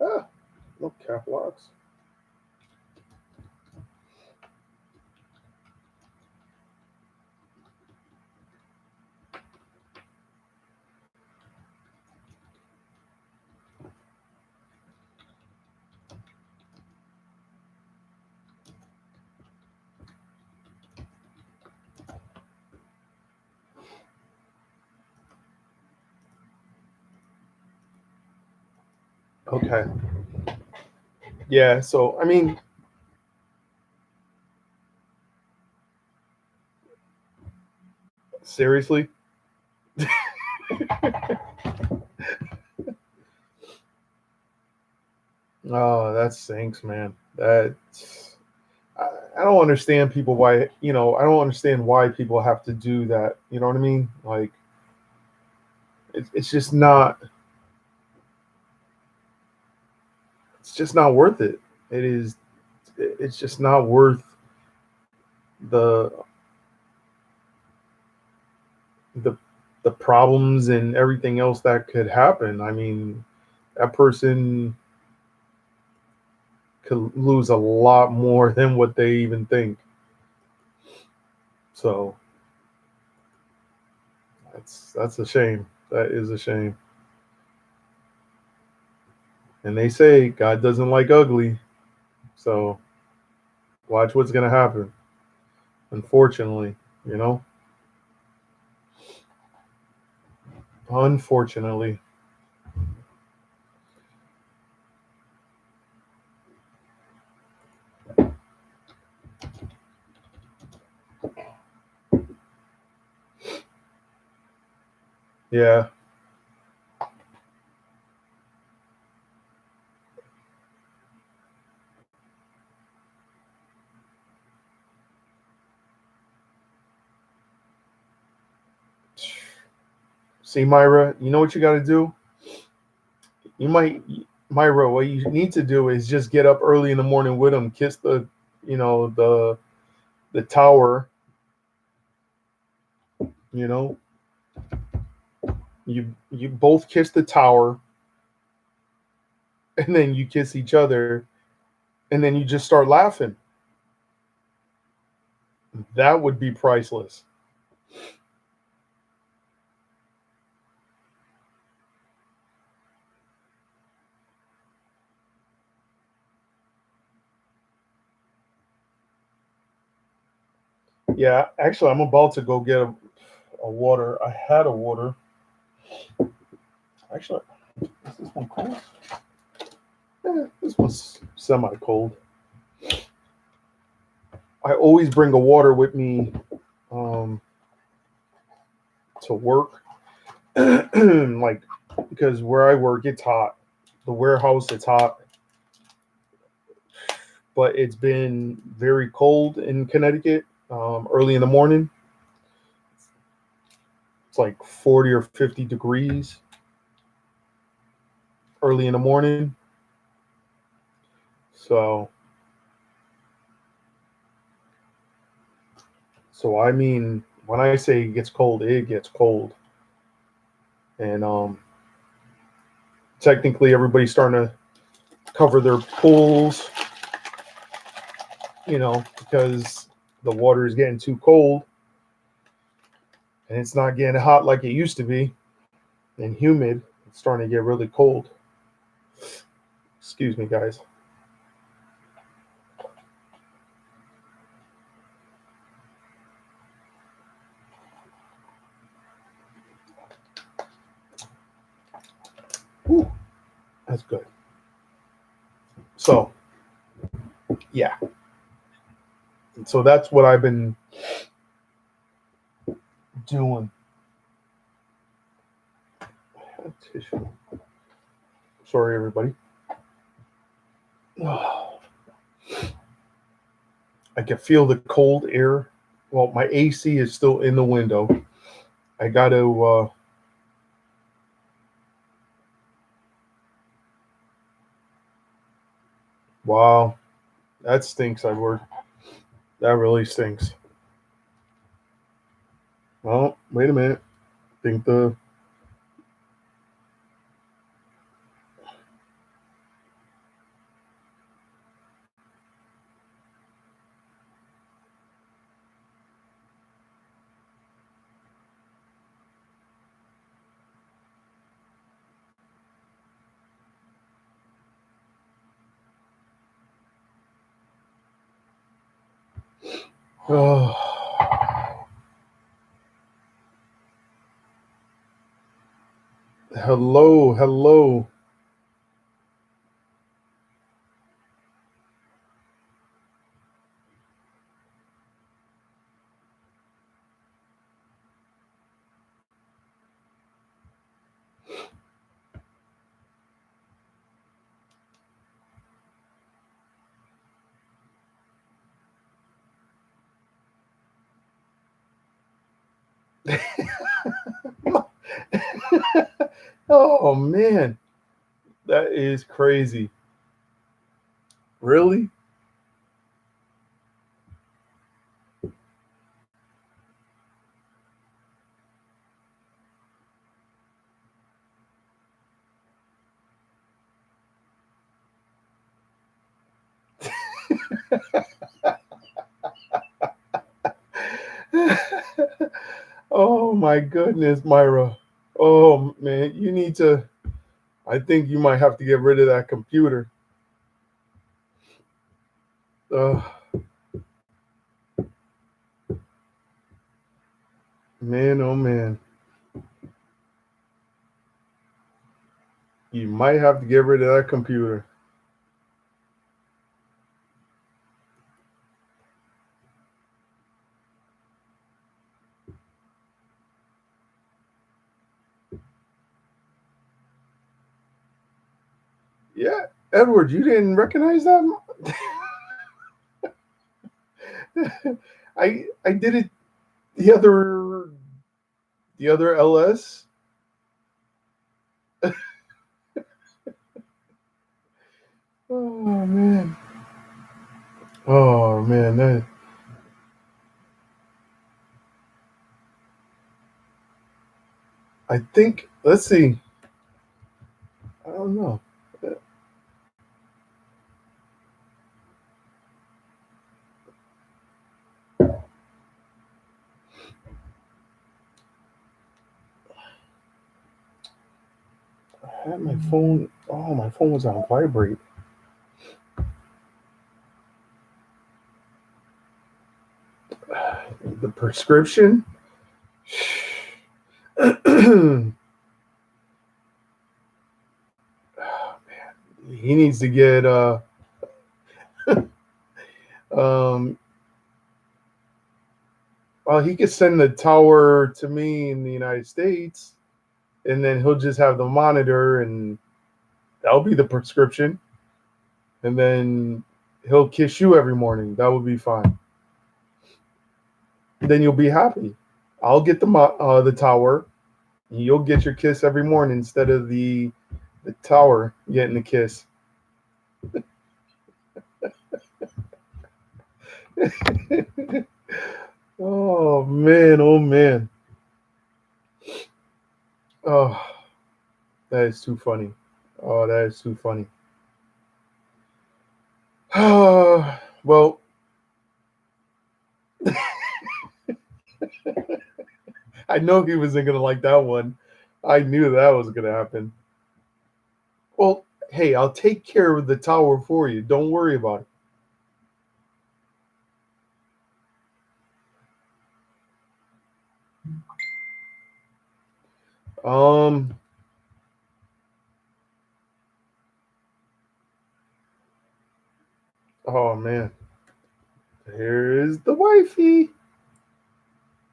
Ah, no cap locks. Okay. Yeah. So, I mean, seriously? Oh, that stinks, man. I don't understand people why, I don't understand why people have to do that. You know what I mean? Like, it's just not, it's just not worth it. It is, it's just not worth the, the, the problems and everything else that could happen. I mean, that person could lose a lot more than what they even think. So that's a shame. That is a shame. And they say God doesn't like ugly. So watch what's gonna happen. Unfortunately, you know. Unfortunately. Yeah. See, Myra, you know what you gotta do? You might Myra, what you need to do is just get up early in the morning with him, kiss you know, the tower, you know. You both kiss the tower and then you kiss each other and then you just start laughing. That would be priceless. Yeah, actually, I'm about to go get a water. I had a water. Actually, is this one cold? This one's semi cold. I always bring a water with me um, to work, like because where I work it's hot. the warehouse. It's hot, but it's been very cold in Connecticut. Early in the morning, it's like 40 or 50 degrees early in the morning. So I mean, when I say it gets cold, it gets cold. And technically, everybody's starting to cover their pools, because the water is getting too cold and it's not getting hot like it used to be and humid. It's starting to get really cold. Excuse me, guys. Whew, that's good. So, yeah. So that's what I've been doing. Tissue. Sorry, everybody. I can feel the cold air. Well, my AC is still in the window. I got to. Wow, that stinks. That really stinks. Well, wait a minute. I think the. Oh. Hello, hello. Oh man, that is crazy. Really? Oh my goodness, Myra. Oh man, you need to. I think you might have to get rid of that computer. Uh, man, oh man. You might have to get rid of that computer. Yeah, Edward, you didn't recognize that? I did it the other LS. Oh man. Oh man. I think. Let's see. I don't know. I had my phone. Oh, my phone was on vibrate. The prescription. He needs to get um well, he could send the tower to me in the United States, and then he'll just have the monitor, and That'll be the prescription. And then he'll kiss you every morning. That will be fine. Then you'll be happy. I'll get the tower. You'll get your kiss every morning instead of the tower getting the kiss. Oh man, oh man. Oh, that is too funny. Oh, that is too funny. Well, I know he wasn't gonna like that one. I knew that was gonna happen. Well, hey, I'll take care of the tower for you. Don't worry about it. Oh man, here is the wifey.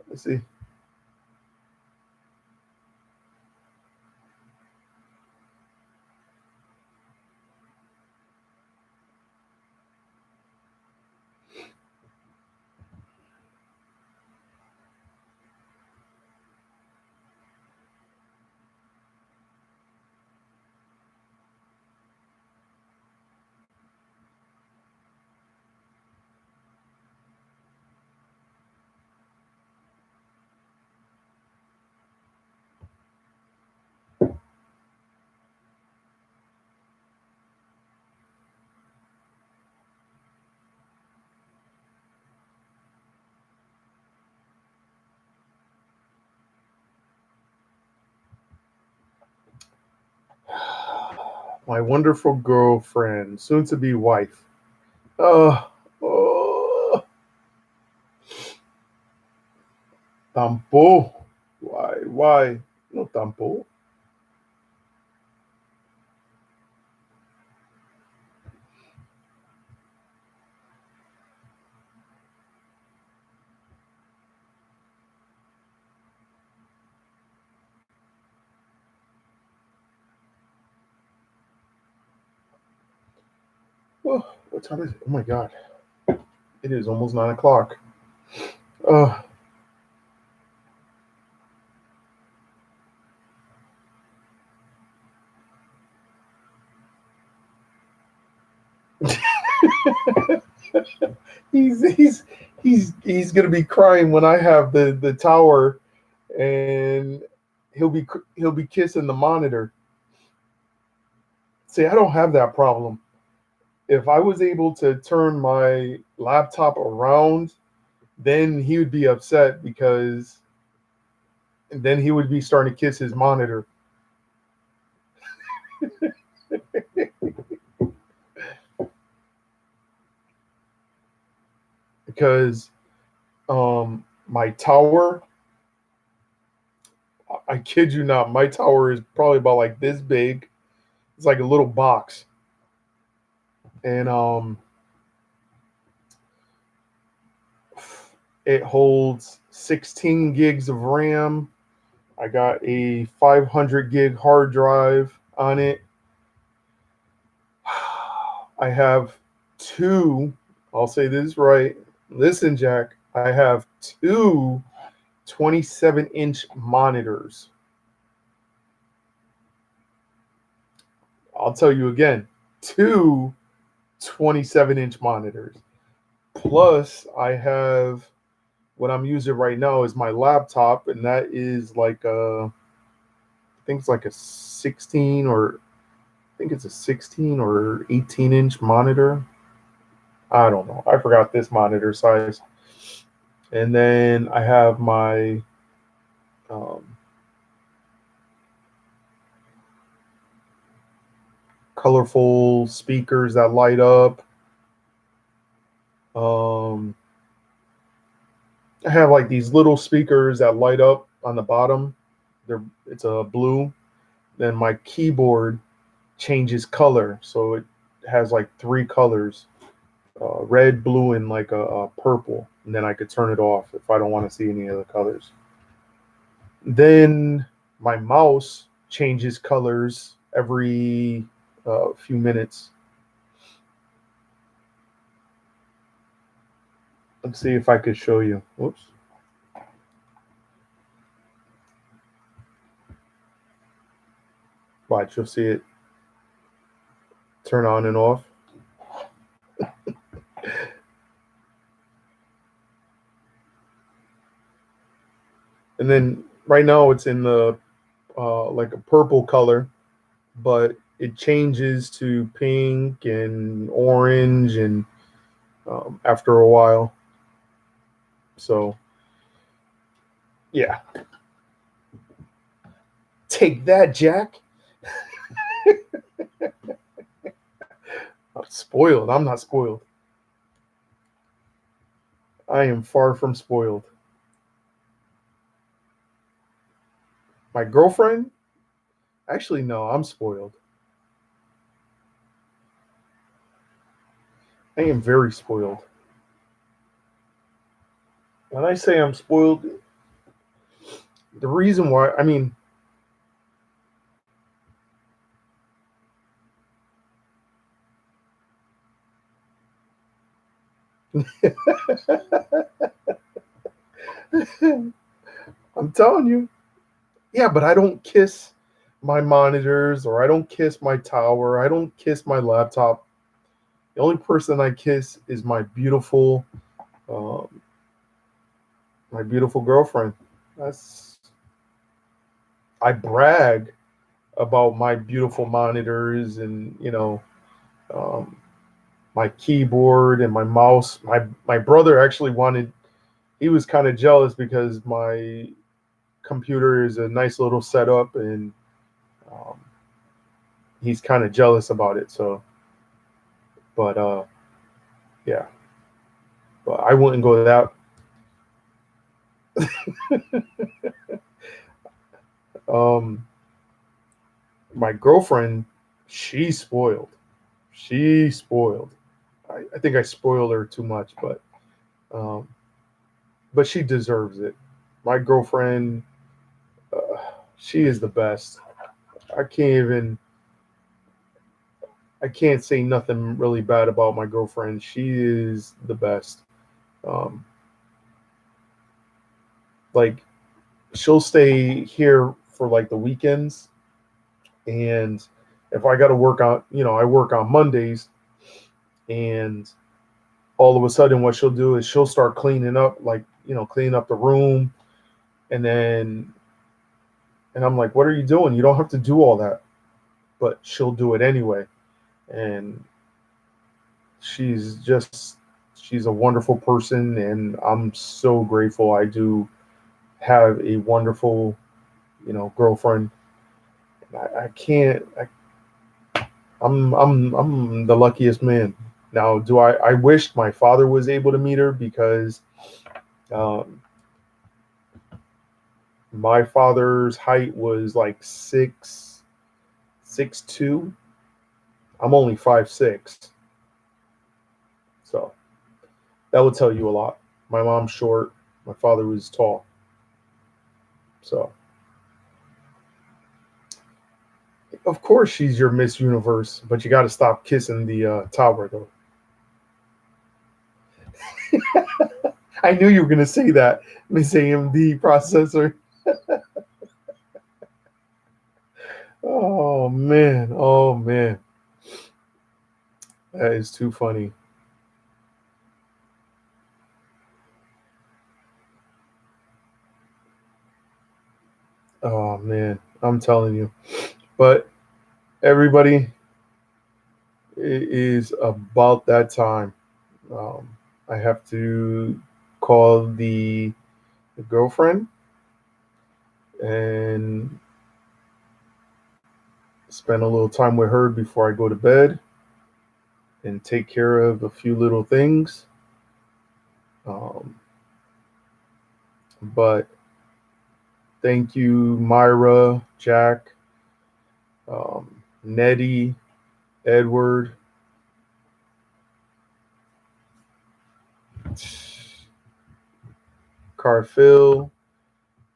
Let's see. My wonderful girlfriend, soon to be wife. Uh, oh, tampo. Why? Why? No tampo. Oh, what time is it? Oh my god. It is almost 9 o'clock. Uh, he's he's he's gonna be crying when I have the tower, and he'll be kissing the monitor. See, I don't have that problem. If I was able to turn my laptop around, then he would be upset because then he would be starting to kiss his monitor. Because my tower, I kid you not, my tower is probably about like this big. It's like a little box. And it holds 16 gigs of RAM. I got a 500 gig hard drive on it. I have two, I'll say this right. Listen, Jack, I have two 27-inch monitors. I'll tell you again, two 27-inch monitors. Plus, I have what I'm using right now is my laptop, and that is like I think it's like a 16 or I think it's a 16 or 18-inch monitor. I don't know. I forgot this monitor size. And then I have my um, colorful speakers that light up. Um, I have like these little speakers that light up on the bottom. It's a blue. Then my keyboard changes color, so it has like three colors: red, blue, and like a purple. And then I could turn it off if I don't want to see any other colors. Then my mouse changes colors every. few minutes. Let's see if I could show you. Whoops. Watch, you'll see it turn on and off. And then right now it's in the like a purple color, but it changes to pink and orange and after a while. So yeah, take that, Jack. I'm spoiled. I'm not spoiled. I am far from spoiled. My girlfriend, actually, no, I'm spoiled. I am very spoiled. When I say I'm spoiled, the reason why, I mean, I'm telling you, yeah, but I don't kiss my monitors or I don't kiss my tower. I don't kiss my laptop. The only person I kiss is um, my beautiful girlfriend. That's I brag about my beautiful monitors and um, my keyboard and my mouse. My brother actually wanted. He was kind of jealous because my computer is a nice little setup and um, he's kind of jealous about it. So, but yeah, but I wouldn't go that. Um, my girlfriend, she's spoiled. She's spoiled. I think I spoiled her too much, um, but she deserves it. My girlfriend, uh, she is the best. I can't even. I can't say nothing really bad about my girlfriend. She is the best. Um, like she'll stay here for like the weekends, and if I got to work on, I work on Mondays, and all of a sudden, what she'll do is she'll start cleaning up, like cleaning up the room, and then and I'm like, "What are you doing? You don't have to do all that," but she'll do it anyway, and she's just she's a wonderful person, and I'm so grateful I do have a wonderful, girlfriend. I can't. I'm the luckiest man. Now, do I wished my father was able to meet her because um, my father's height was like 6'2". I'm only 5'6", so that would tell you a lot. My mom's short. My father was tall. So of course she's your Miss Universe, but you got to stop kissing the tower though. I knew you were gonna say that, Miss AMD processor. Oh man, oh man, that is too funny. Oh man, I'm telling you. But everybody, it is about that time. Um, I have to call the girlfriend and spend a little time with her before I go to bed and take care of a few little things. Um, but thank you, Myra, Jack, Nettie, Edward, Carphil,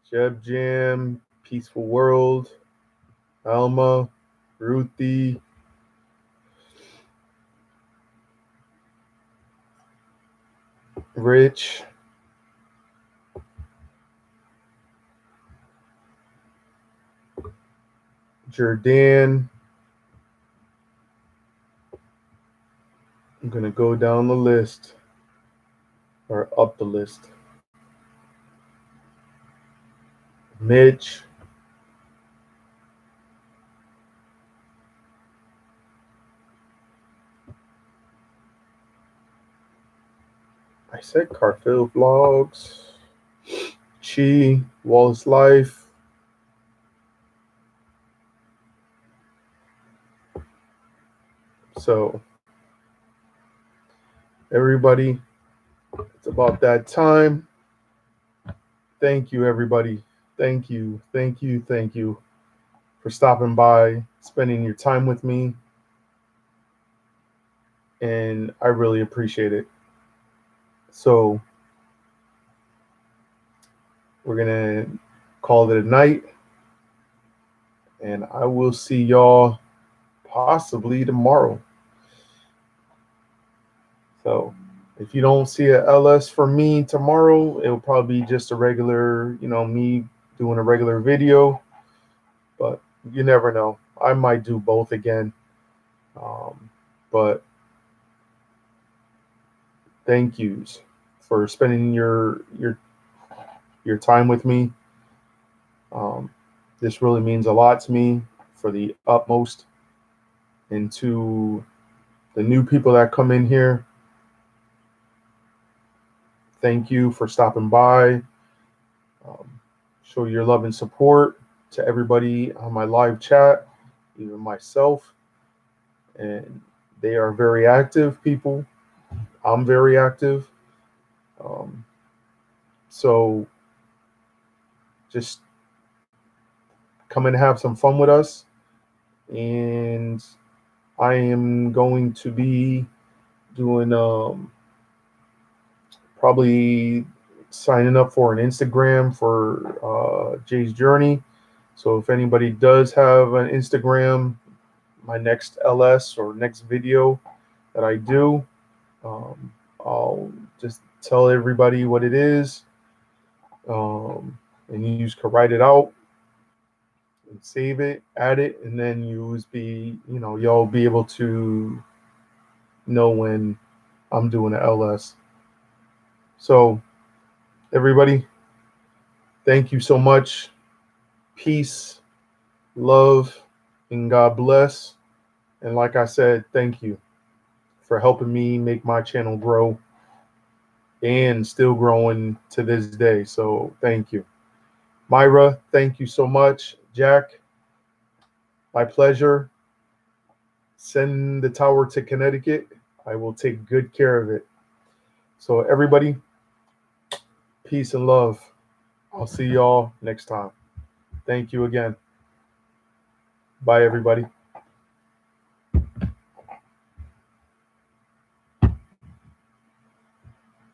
Jeb Jam, Peaceful World, Alma, Ruthie, Rich, Jordan. I'm going to go down the list or up the list. Mitch. I said Carfield Vlogs. Chi, Wallace Life. So, everybody, it's about that time. Thank you, everybody. Thank you, thank you, thank you for stopping by, spending your time with me. And I really appreciate it. So, we're going to call it a night. And I will see y'all possibly tomorrow. So, if you don't see a LS from me tomorrow, it'll probably be just a regular, me doing a regular video. But you never know. I might do both again. But thank yous for spending your time with me. This really means a lot to me, for the utmost. And to the new people that come in here, thank you for stopping by. Show your love and support to everybody on my live chat, even myself. And they are very active people. I'm very active. So just come and have some fun with us. And I am going to be doing probably signing up for an Instagram for Jay's Journey. So if anybody does have an Instagram, my next LS or next video that I do, I'll just tell everybody what it is, and you just can write it out and save it, add it, and then y'all be able to know when I'm doing an LS. So everybody, thank you so much. Peace, love, and God bless. And like I said, thank you for helping me make my channel grow, and still growing to this day. So thank you. Myra, thank you so much. Jack, my pleasure. Send the tower to Connecticut. I will take good care of it. So everybody, peace and love. I'll see y'all next time. Thank you again. Bye, everybody.